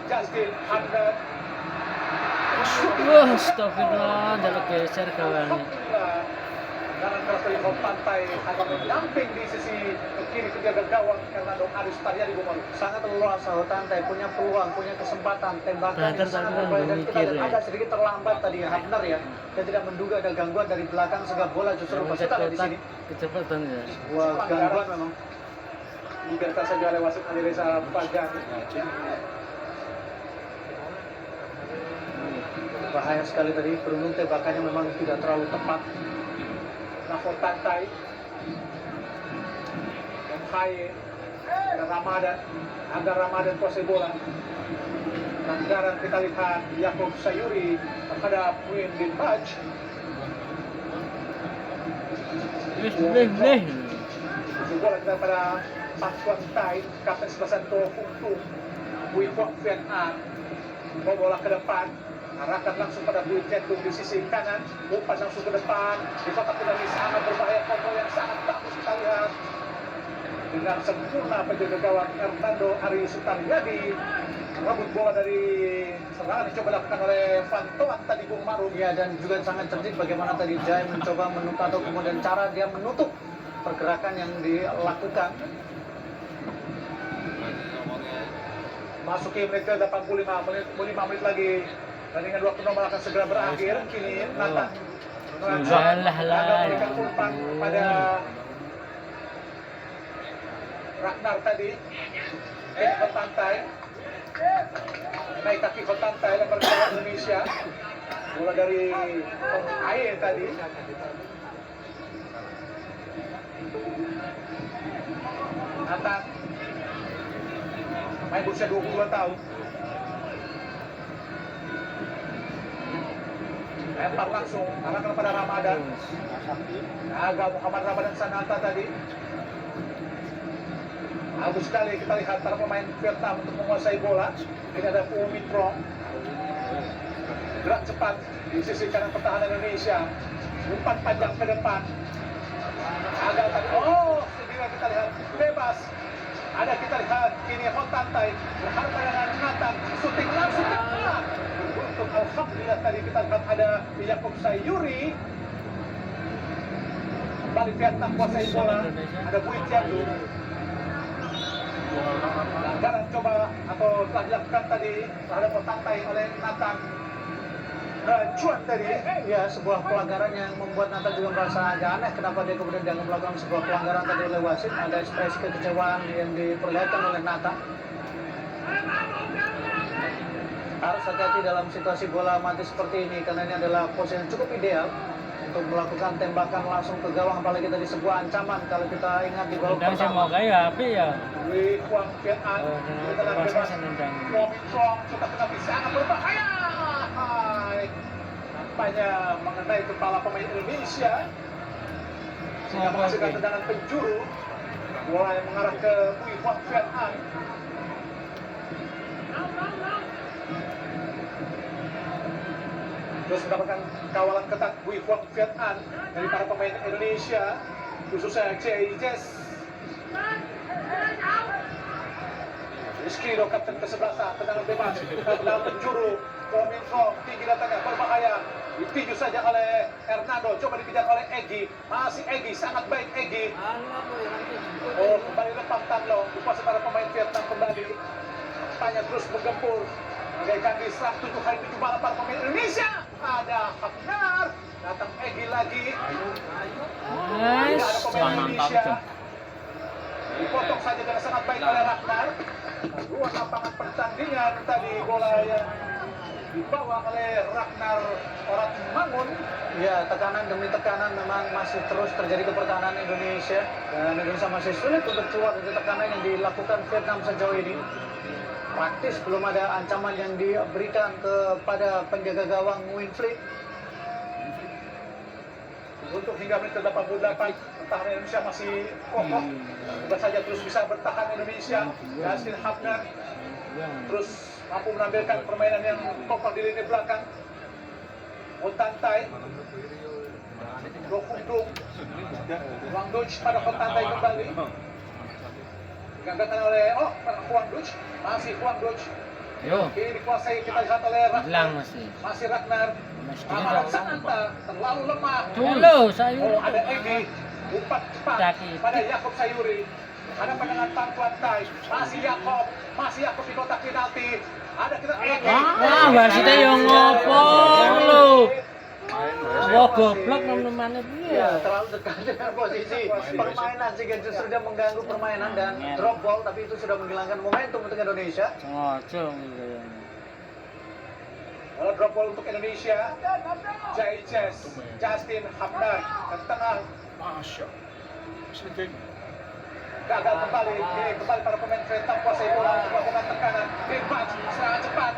Justin Hamdan. Wah, astagfirullah, jalur geser kawannya. Kanan keras dari bawah pantai hanya mendamping di sisi kiri penjaga gawang Hernando Aris Taryadi Bumalu. Sangat leluasa Hotantai, punya peluang, punya kesempatan, tembakan Nah, yang sangat tadi berbahaya dan kita mikir, lihat ya. agak sedikit terlambat tadi Hafnar ya. Dia tidak menduga ada gangguan dari belakang sehingga bola justru lepas. Kita lihat di sini. Kecepatan ya. Wah, gangguan memang. Dibiarkan saja oleh wasit Ali Reza Fajar. Bahaya sekali tadi, beruntung tembakannya memang tidak terlalu tepat. Nafon Tantai Mkhaye dan Ramadan. Agar Ramadan kuasai bola. Pelanggaran kita lihat Yakob Sayuri terhadap Win Bin Baj. Boleh. Isi bola kita pada Pak Suan Tai, kapten sebelasan To Hung Tung, Bui Kwok Viet An. Bawa bola ke depan, arahkan langsung pada Bui Jetung di sisi kanan, umpan langsung ke depan, di kotak penalti sangat berbahaya, combo yang sangat bagus kita lihat. Dengan sempurna penjaga gawang Hernando Ari Sutaryadi, rebut bola dari serangan dicoba dilakukan oleh Fantoan tadi Bung Marum. Ya, dan juga sangat cerdik bagaimana tadi Jai mencoba menutup atau kemudian cara dia menutup pergerakan yang dilakukan. Masuki menit ke 85 menit, 5 menit lagi. Pertandingan 2 normal akan segera berakhir. Kini Nathan gagal memberikan umpan pada Ragnar tadi. Kini Hotantai. Naik kaki Hotantai lebar ke Indonesia. Bola dari Aye tadi. Nathan main berusia 22 tahun. Lempar langsung, arahkan kepada Ramadan. Agak Muhammad Ramadan Sananta tadi. Bagus sekali kita lihat para pemain Vietnam untuk menguasai bola. Ini ada Phu Min Prong. Gerak cepat di sisi kanan pertahanan Indonesia. Umpan panjang ke depan. Agak tadi, segera kita lihat bebas. Ada kita lihat kini Hotantai berhadapan dengan Nathan, syuting langsung ke bola. Untuk alhamdulillah tadi kita lihat ada Yakob Sayuri. Kembali Vietnam kuasai bola. Ada Bui Tiandu. Pelanggaran coba atau telah dilakukan tadi terhadap Hotantai oleh Nathan. Cuan tadi. Ya, sebuah pelanggaran yang membuat Nathan juga merasa agak aneh kenapa dia kemudian dianggap melakukan sebuah pelanggaran tadi oleh wasit. Ada ekspresi kekecewaan yang diperlihatkan oleh Nathan. Harus hati-hati dalam situasi bola mati seperti ini karena ini adalah posisi yang cukup ideal untuk melakukan tembakan langsung ke gawang, apalagi tadi sebuah ancaman kalau kita ingat di babak Nendang saya mau pertama. kayak api ya. Wei Huang Viet An. Oh, dengan Kita lihat kuasa bebas. saya nendang. Strong kita tetapi sangat berbahaya. Nampaknya mengenai kepala pemain Indonesia sehingga menghasilkan tendangan penjuru. Bola yang mengarah ke Wei Huang Viet An. Terus mendapatkan kawalan ketat Wei Huang Viet An dari para pemain Indonesia, khususnya Jess. Rizky Ridho, kapten kesebelasan, tendangan bebas, tendangan penjuru, Kominfo, tinggi datangnya, berbahaya, ditinju saja oleh Hernando, coba dikejar oleh Egy, masih Egy, sangat baik Egy. Kembali lepas Tanlong, dikuasai para pemain Vietnam kembali, tanya terus menggempur, bagaikan diserang 7 hari 7 malam para pemain Indonesia. Ada Hafnar, datang Egy lagi, tidak ada pemain Indonesia. Dipotong saja dengan sangat baik oleh Ragnar. Ruang lapangan pertandingan tadi bola yang dibawa oleh Ragnar Orat Mangun. Ya, tekanan demi tekanan memang masih terus terjadi ke pertahanan Indonesia dan Indonesia masih sulit untuk keluar dari tekanan yang dilakukan Vietnam sejauh ini. Praktis belum ada ancaman yang diberikan kepada penjaga gawang Winfried. Untuk hingga menit ke-88 pertahanan Indonesia masih kokoh. Semoga saja terus bisa bertahan Indonesia. Justin Hafnar terus mampu menampilkan permainan yang kokoh di lini belakang. Hotantai, Rohundung, Huang Duch pada Hotantai kembali. Diganggarkan oleh Huang Duch, masih Huang Duch. Yo. Ini dikuasai kita lihat oleh Hilang Ragnar. masih. Masih Ragnar. Ramadan Sananta terlalu lemah. Halo, sayur. Oh, ada Egi, umpat cepat Kaki. pada Yakob Sayuri. Ada pandangan Tangkuantai, masih Yakob di kotak penalti. Ada kita Egi. Wah, wasitnya yang ngopong lu. Wah, goblok teman-temannya Ya, dia. terlalu dekat dengan posisi permainan sehingga justru dia mengganggu permainan dan drop ball, tapi itu sudah menghilangkan momentum untuk Indonesia. Ngocong gitu. Kalau drop ball untuk Indonesia, Justin Hamdan ke tengah. Gagal kembali para pemain kereta kuasai bola untuk melakukan tekanan. Greenbatch serangan cepat.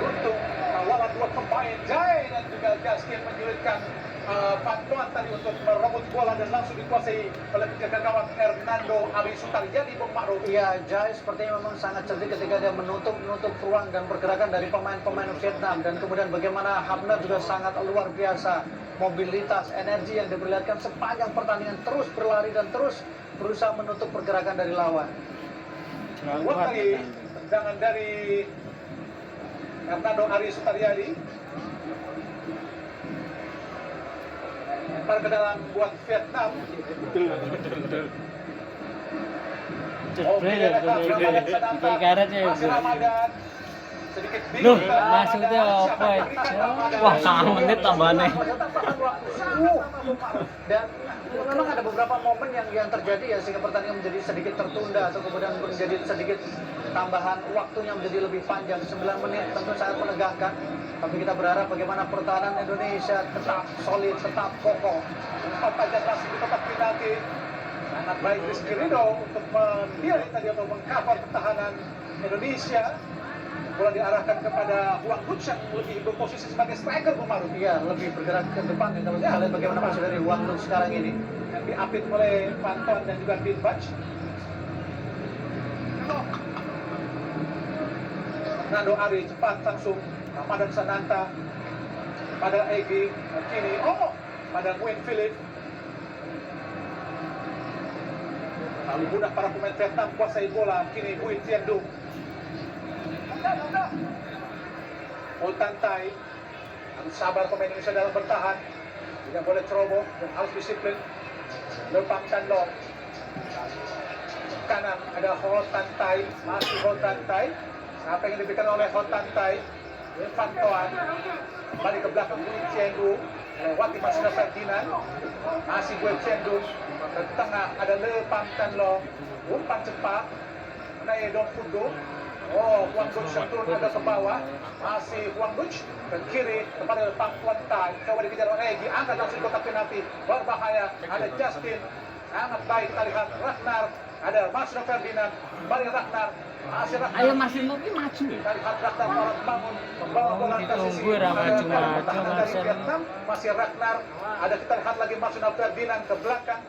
Untung lawan dua pemain Jai dan juga Justin menyulitkan bantuan tadi untuk merebut bola dan langsung dikuasai oleh penjaga gawang Hernando Ari Sutarjadi Bung Ma'ruf. Iya, Jai sepertinya memang sangat cerdik ketika dia menutup ruang dan pergerakan dari pemain-pemain Vietnam, dan kemudian bagaimana Hamdan juga sangat luar biasa, mobilitas, energi yang diperlihatkan sepanjang pertandingan, terus berlari dan terus berusaha menutup pergerakan dari lawan. Dua kali tendangan dari Hernando Ari Sutarjadi. Lempar ke dalam buat Vietnam. Kayak karet ya. Masih Ramadan. Sedikit Loh, bingung. maksudnya apa itu? Wah, 9 menit tambahannya. Dan memang ada beberapa momen yang terjadi ya sehingga pertandingan menjadi sedikit tertunda atau kemudian menjadi sedikit tambahan waktunya menjadi lebih panjang. 9 menit tentu sangat menegangkan, tapi kita berharap bagaimana pertahanan Indonesia tetap solid, tetap kokoh. Umpat tajam masih di kotak penalti. Sangat baik Rizky Ridho untuk menilai tadi atau mengcover pertahanan Indonesia. Bola diarahkan kepada Huang Duch yang lebih berposisi sebagai striker Bung Ma'ruf. Iya, lebih bergerak ke depan. Kalau kita lihat bagaimana posisi dari Huang Duch sekarang ini. Yang diapit oleh Panton dan juga Greenbatch. Nando Ari cepat langsung Ramadan Sananta pada Egi kini pada Nguyen Philip. Lalu mudah para pemain Vietnam kuasai bola. Kini Nguyen Thien Dung. Hotantai harus sabar pemain Indonesia dalam bertahan, tidak boleh ceroboh dan harus disiplin. Lepang Tanlong kanan ada Hotantai, masih Hotantai. Apa yang diberikan oleh Hotantai? Fantoan kembali ke belakang Nguyen Thien Dung, lewati Masina Ferdinand, masih Nguyen Thien Dung ke tengah ada Lepang Tanlong, umpan cepat Nae Dong Pundo. Huang Duch yang turun agak ke bawah, masih Huang Duch ke kiri kepada Pangkuantai, coba dikejar oleh Egi, angkat langsung kotak penalti, berbahaya. Ada Justin, sangat baik kita lihat. Ragnar, ada Masina Ferdinand, kembali Ragnar, masih Ragnar. Ayo masih maju. Kita lihat Ragnar malah bangun, membawa bola ke sisi. Ditunggu maju Pertahanan dari Marcel. Vietnam, masih Ragnar. Ada kita lihat lagi Masina Ferdinand ke belakang,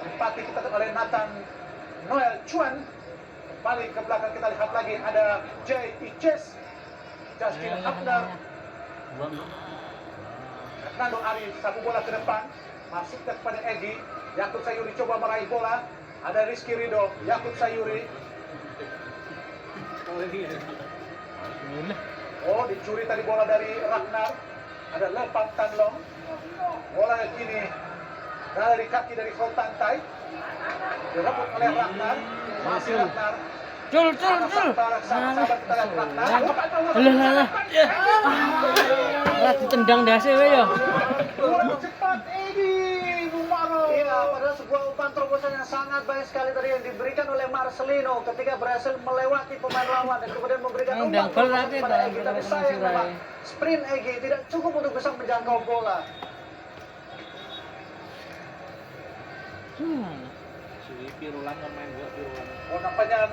empati kita oleh Nathan Noel Chuan. Balik ke belakang kita lihat lagi ada J.P. Chess, Justin Hamdan, Hernando Ari sapu bola ke depan, masuk kepada Egi. Yakub Sayuri coba meraih bola, ada Rizky Ridho, Yakub Sayuri. Dicuri tadi bola dari Ragnar, ada Lepang Tanlong. Bola kini dari kaki dari Hotantai, direbut oleh Ragnar. Masih Ragnar. Cul. Lah ditendang dasi we ya. Cepat Egi, Bung Ma'ruf. Iya, padahal sebuah umpan terobosan yang sangat baik sekali tadi yang diberikan oleh Marcelino ketika berhasil melewati pemain lawan dan kemudian memberikan umpan terobosan kepada Egi. Tapi sayang memang sprint Egi tidak cukup untuk bisa menjangkau bola. Nampaknya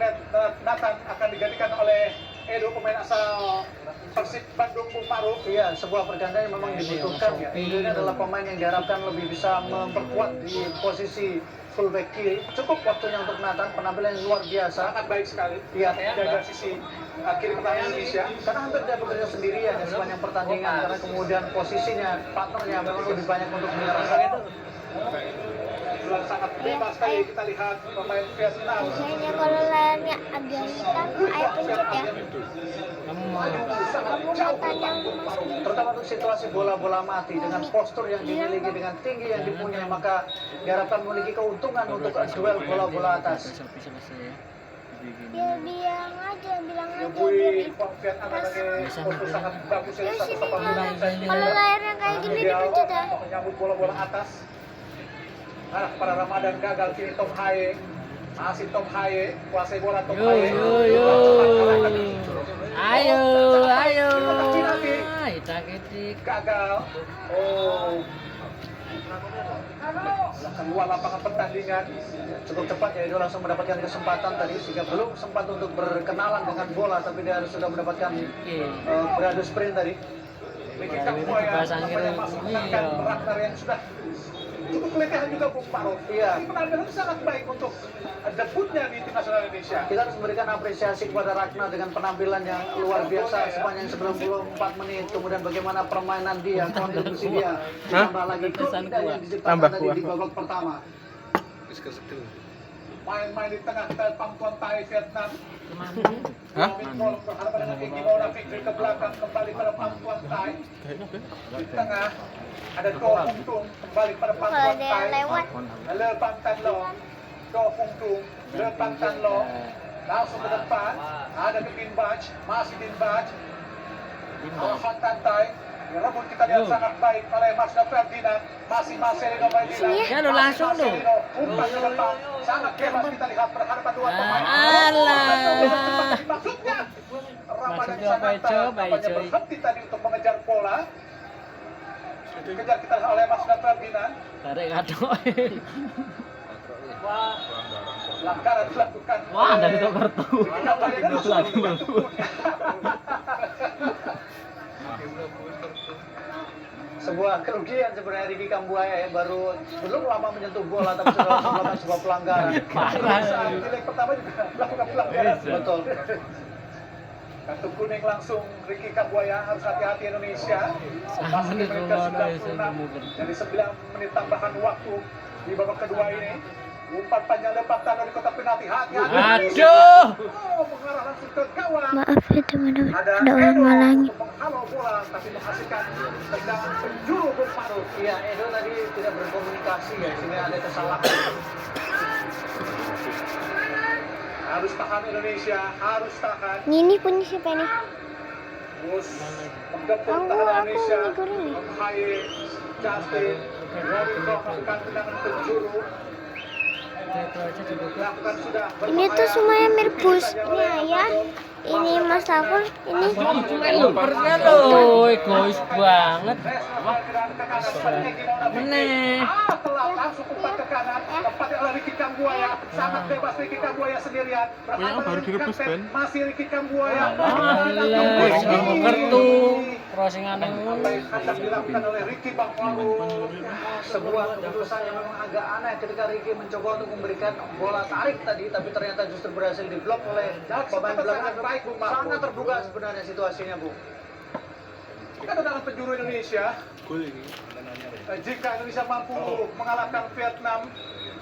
Nathan akan digantikan oleh Edo, pemain asal Persib Bandung Bung Ma'ruf. Iya, sebuah pergantian yang memang dibutuhkan. Ini adalah pemain yang diharapkan lebih bisa memperkuat di posisi fullback kiri. Cukup waktunya untuk Nathan, penampilan yang luar biasa. Sangat baik sekali. Iya, Jaga sisi kiri pertahanan Indonesia. karena hampir dia bekerja sendirian ya sepanjang pertandingan, karena kemudian posisinya partnernya memang lebih banyak untuk menyerang. Sangat bebas sekali kita lihat pemain Vietnam. Biasanya kalau layarnya agak hitam, ayo pencet ya. Kamu mau apa? Kamu mau tanya Mas. Terutama untuk situasi bola-bola mati dengan postur yang dimiliki, dengan tinggi yang dipunyai, maka diharapkan memiliki keuntungan untuk duel bola-bola atas. Selesai ya. Ya bilang aja Yubui biar Vietnam sebagai postur sangat bagus ya. Ya sini Satu ya. Kalau layarnya kayak gini dipencet ya. menyambut bola-bola atas. Arah para Ramadan gagal kini Tom Haye. Masih Tom Haye, kuasai bola Tom Yo Haye. yo yo. Ayo ayo. Kita ketik. Gagal. Oh. Keluar lapangan pertandingan. Cukup cepat ya, dia langsung mendapatkan kesempatan tadi, sehingga belum sempat untuk berkenalan dengan bola, tapi dia sudah mendapatkan beradu sprint tadi. Ricky Kambuaya nampaknya masih menangkan Ragnar yang sudah cukup keletihan juga Bung Faruk. Iya. Ini penampilan sangat baik untuk debutnya di tim nasional Indonesia. Kita harus memberikan apresiasi kepada Ragnar dengan penampilan yang luar biasa sepanjang 94 menit. Kemudian bagaimana permainan dia, kontribusi dia. Tambah lagi gol tidak yang diciptakan tadi di babak pertama. Main-main di tengah kita Pangtuan Thai Vietnam. Hah? Gol berhadapan dengan Egy Maulana Fikri ke belakang kembali pada Pangtuan Thai. Di tengah ada Do Hung Tung kembali pada Kalau Pangtuan dia Thai. lewat, Le Pang Tan Lo, Do Hung Tung, Le Pang Tan Lo, langsung ke depan. Ada ke Din Bach, masih Din Bach. Fan Tan Thai. Rebut kita lihat sangat baik oleh Mas Ferdinand, masih Marcelino Ferdinand. Ya, lo langsung lo. Umpan ke depan, sangat bebas kita lihat berhadapan dua pemain. Alah. Maksudnya Ramadan Maksudnya apa, Sananta coy? nampaknya Coy. berhenti tadi untuk mengejar bola. Dikejar kita oleh Mas Ferdinand. Tarik kado. Pelanggaran dilakukan. Wah, oleh dari kartu. Ricky Kambuaya. Kan sudah dilakukan. Sebuah kerugian sebenarnya Ricky Kambuaya ya, baru belum lama menyentuh bola tapi sudah langsung melakukan sebuah pelanggaran. Saat di leg pertama juga melakukan pelanggaran. Betul. Kartu kuning langsung Ricky Kambuaya, harus hati-hati Indonesia. Masih di menit ke-96 dari 9 menit tambahan waktu di babak kedua ini. Umpan panjang lepas tanah di kotak penalti. Hati-hati Indonesia. Aduh. Oh, mengarah langsung ke gawang. maaf ya teman-teman, Ada ada orang Edo ngalangi. untuk menghalau bola tapi menghasilkan tendangan penjuru Bung Faruk. Iya, Edo tadi tidak berkomunikasi ya, sehingga ada kesalahan. Harus tahan Indonesia, harus tahan. Ini punya siapa nih? Terus menggempur Aku tahan Indonesia. mikir ini. Haye, Justin, Rory melakukan tendangan penjuru. Lakukan sudah Ini tuh semuanya mirbus. Ini ayah, ini Mas Afur, ini Lo egois banget. Meneh. Telah langsung umpan ke kanan, tempatnya oleh Ricky Kambuaya. Sangat bebas Ricky Kambuaya sendirian. baru direbus, Ben. Masih Ricky Kambuaya. Iya, mau kartu. Crossing aneh ngono. Apa yang hendak dilakukan oleh Ricky Bang Faruk. Sebuah keputusan yang memang agak aneh ketika Ricky mencoba untuk memberikan bola tarik tadi, tapi ternyata justru berhasil diblok oleh pemain belakang. Sangat baik, Bung Marco. Sangat terbuka sebenarnya situasinya, Bu. Kita tendangan penjuru Indonesia. Jika Indonesia mampu mengalahkan Vietnam,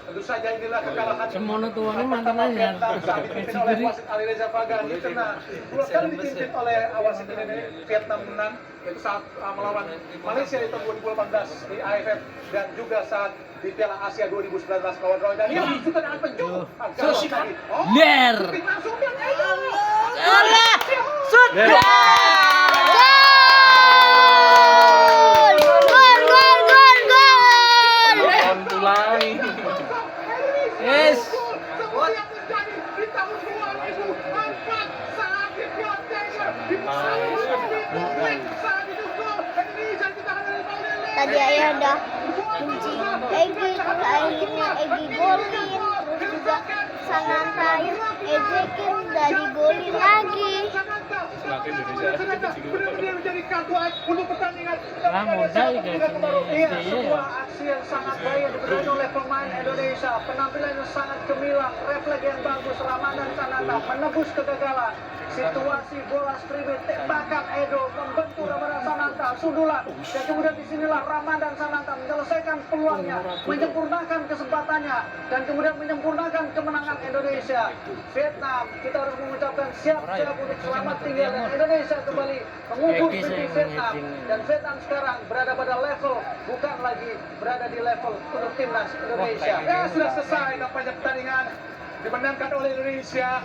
tentu saja inilah kekalahan. Semono tuane Babak mantan pertama aja. Vietnam saat dipimpin oleh wasit Ali Reza Pagani karena dua kali dipimpin oleh wasit ini Vietnam menang, yaitu saat melawan Malaysia di tahun 2018 di AFF dan juga saat di Piala Asia 2019 melawan Roy dan ini langsung tendangan penjuru. Gawang tadi. Oh, Ler. shooting langsung dan ayo. Alah. Sudah. Yes. Semua yang terjadi di tahun 2004 saat di Piala di saat itu gol Indonesia ditahan oleh Maulana. Tadi ayah udah kunci Egy, akhirnya Egy golin, terus juga Sananta Ezekiel udah digolin lagi. benar-benar menjadi kartu untuk pertandingan. Modal kayak Iya, gini. sebuah aksi yang sangat baik yang diperoleh oleh pemain Indonesia. Penampilan yang sangat gemilang, refleks yang bagus. Ramadan Sananta menebus kegagalan. Situasi bola streaming, tembakan Edo membentur Ramadan Sananta, sundulan. Dan kemudian disinilah Ramadan Sananta menyelesaikan peluangnya, menyempurnakan kesempatannya, dan kemudian menyempurnakan kemenangan Indonesia. Vietnam, kita harus mengucapkan siap-siap untuk selamat tinggal dan Indonesia kembali mengukur mimpi Vietnam. Dan Vietnam sekarang berada pada level, bukan lagi berada di level untuk timnas Indonesia. Ya, sudah selesai nampaknya pertandingan dimenangkan oleh Indonesia.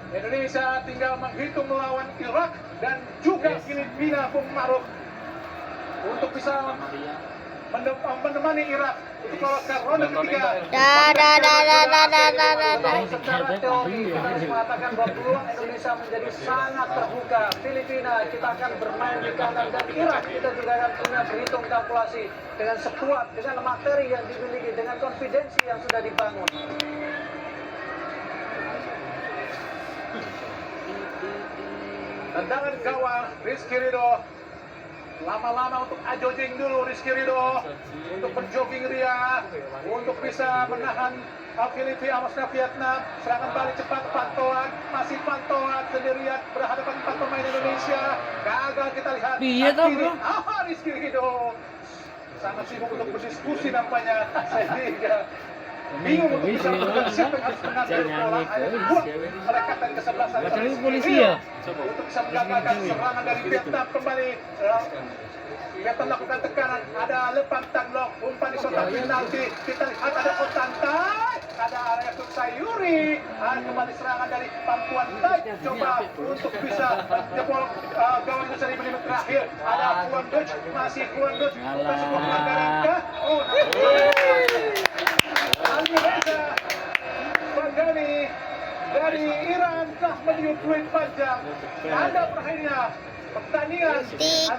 Indonesia tinggal menghitung melawan Irak dan juga Filipina Bung Maruf untuk bisa menemani Irak untuk lolos ke ronde ketiga. Secara teori kita harus mengatakan bahwa peluang Indonesia menjadi sangat terbuka. Filipina kita akan bermain di kanan dan Irak kita juga akan punya berhitung kalkulasi dengan sekuat, dengan materi yang dimiliki, dengan konfidensi yang sudah dibangun. Tendangan gawang Rizky Ridho. Lama-lama untuk ajojing dulu Rizky Ridho untuk berjogging ria untuk bisa menahan Filipina, maksudnya Vietnam. Serangan balik cepat, pantauan, masih pantauan sendirian berhadapan 4 pemain Indonesia. Gagal kita lihat. Iya toh, bro. Rizky Ridho sangat sibuk untuk berdiskusi nampaknya sehingga bingung untuk bisa menentukan siapa yang harus mengambil bola. Hanya dibuang oleh kapten kesebelasan Macam Rizky polisi Ridho ya? untuk bisa menggagalkan serangan dari Vietnam kembali. Vietnam lakukan tekanan, ada Lepantang Lok, umpan di kotak penalti. Kita lihat ada Otantai, ada area Sayuri. Kembali serangan dari Pampuan Tai, coba untuk bisa jebol gawang Indonesia di menit terakhir. Ada Kuan Dutch, masih Kuan Dutch. Bukan sebuah pelanggaran kah? Oh, Almireza Bagani dari Iran telah meniup fluid panjang. Anda perhatinya pertandingan 3-0.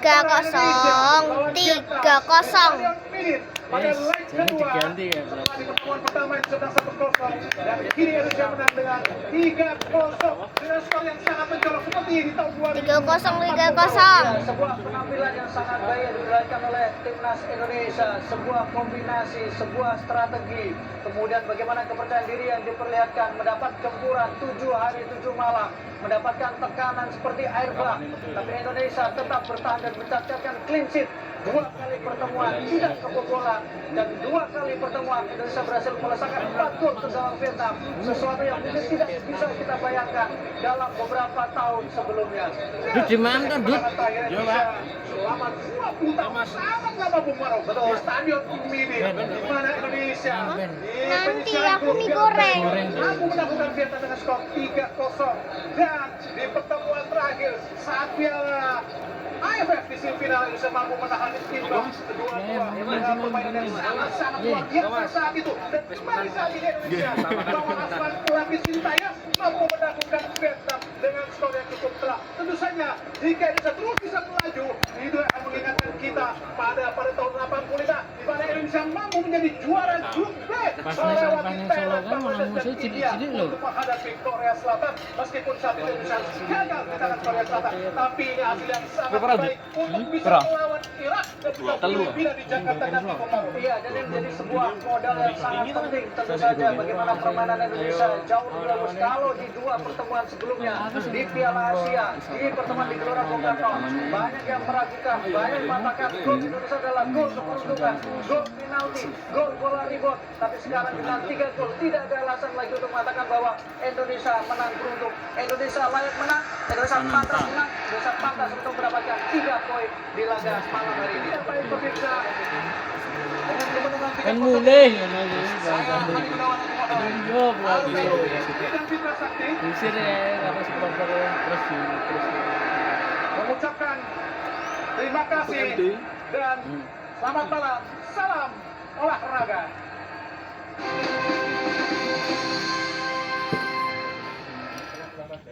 pada leg Jangan kedua diganti ya, bro. setelah di pertemuan pertama yang sedang 1-0 dan kini Indonesia menang dengan 3-0 dengan skor yang sangat mencolok seperti di tahun 2000. 3-0. Sebuah penampilan yang sangat baik yang dilakukan oleh timnas Indonesia, sebuah kombinasi, sebuah strategi, kemudian bagaimana kepercayaan diri yang diperlihatkan, mendapat gempuran 7 hari 7 malam, mendapatkan tekanan seperti air bah, tapi Indonesia tetap bertahan dan mencatatkan clean sheet. 2 kali pertemuan tidak kebobolan dan 2 kali pertemuan Indonesia berhasil melesakkan 4 gol ke gawang Vietnam, sesuatu yang mungkin tidak bisa kita bayangkan dalam beberapa tahun sebelumnya. Dut, di mana, Dut? Coba. Selama 20 tahun sangat lama Bung Maruf di Stadion Mini di mana Indonesia Nanti aku mie goreng. mampu menaklukkan Vietnam dengan skor 3-0 dan di pertemuan terakhir saat Piala AFF di semifinal Indonesia mampu menahan imbang kedua-dua dengan permainan yang sangat luar biasa saat itu dan kembali saat ini Indonesia bahwa Asman pelapis Sintayong mampu menaklukkan Vietnam dengan skor yang cukup telak. Tentu saja jika Indonesia terus bisa melaju itu akan mengingatkan kita pada tahun 85 di mana Indonesia mampu menjadi juara grup B melewati Thailand, Bangladesh dan India untuk menghadapi Korea Selatan. Meskipun saat itu Indonesia gagal di tangan Korea Selatan, tapi ini hasil yang sangat baik untuk bisa melawan Irak dan juga Filipina di Jakarta nanti. Iya, dan ini menjadi sebuah modal yang sangat penting. Tentu saja bagaimana permainan Indonesia jauh lebih bagus kalau di 2 pertemuan sebelumnya di Piala Asia, di pertemuan di Gelora Bung Karno, banyak yang meragukan, banyak yang mengatakan gol Indonesia adalah gol keberuntungan, gol penalti, gol bola rebound. Tapi sekarang dengan 3 gol tidak ada alasan lagi untuk mengatakan bahwa Indonesia menang beruntung, Indonesia layak menang, Indonesia pantas menang, Indonesia pantas untuk mendapatkan 3 poin di laga malam hari ini. Baik pemirsa, dengan kemenangan 3-0 Kan mulai ya, saya Hari Gunawan Yo, Arvin bro. dan Fitra Sakti Usir ya, kata supporter terus. mengucapkan terima kasih dan selamat malam. Salam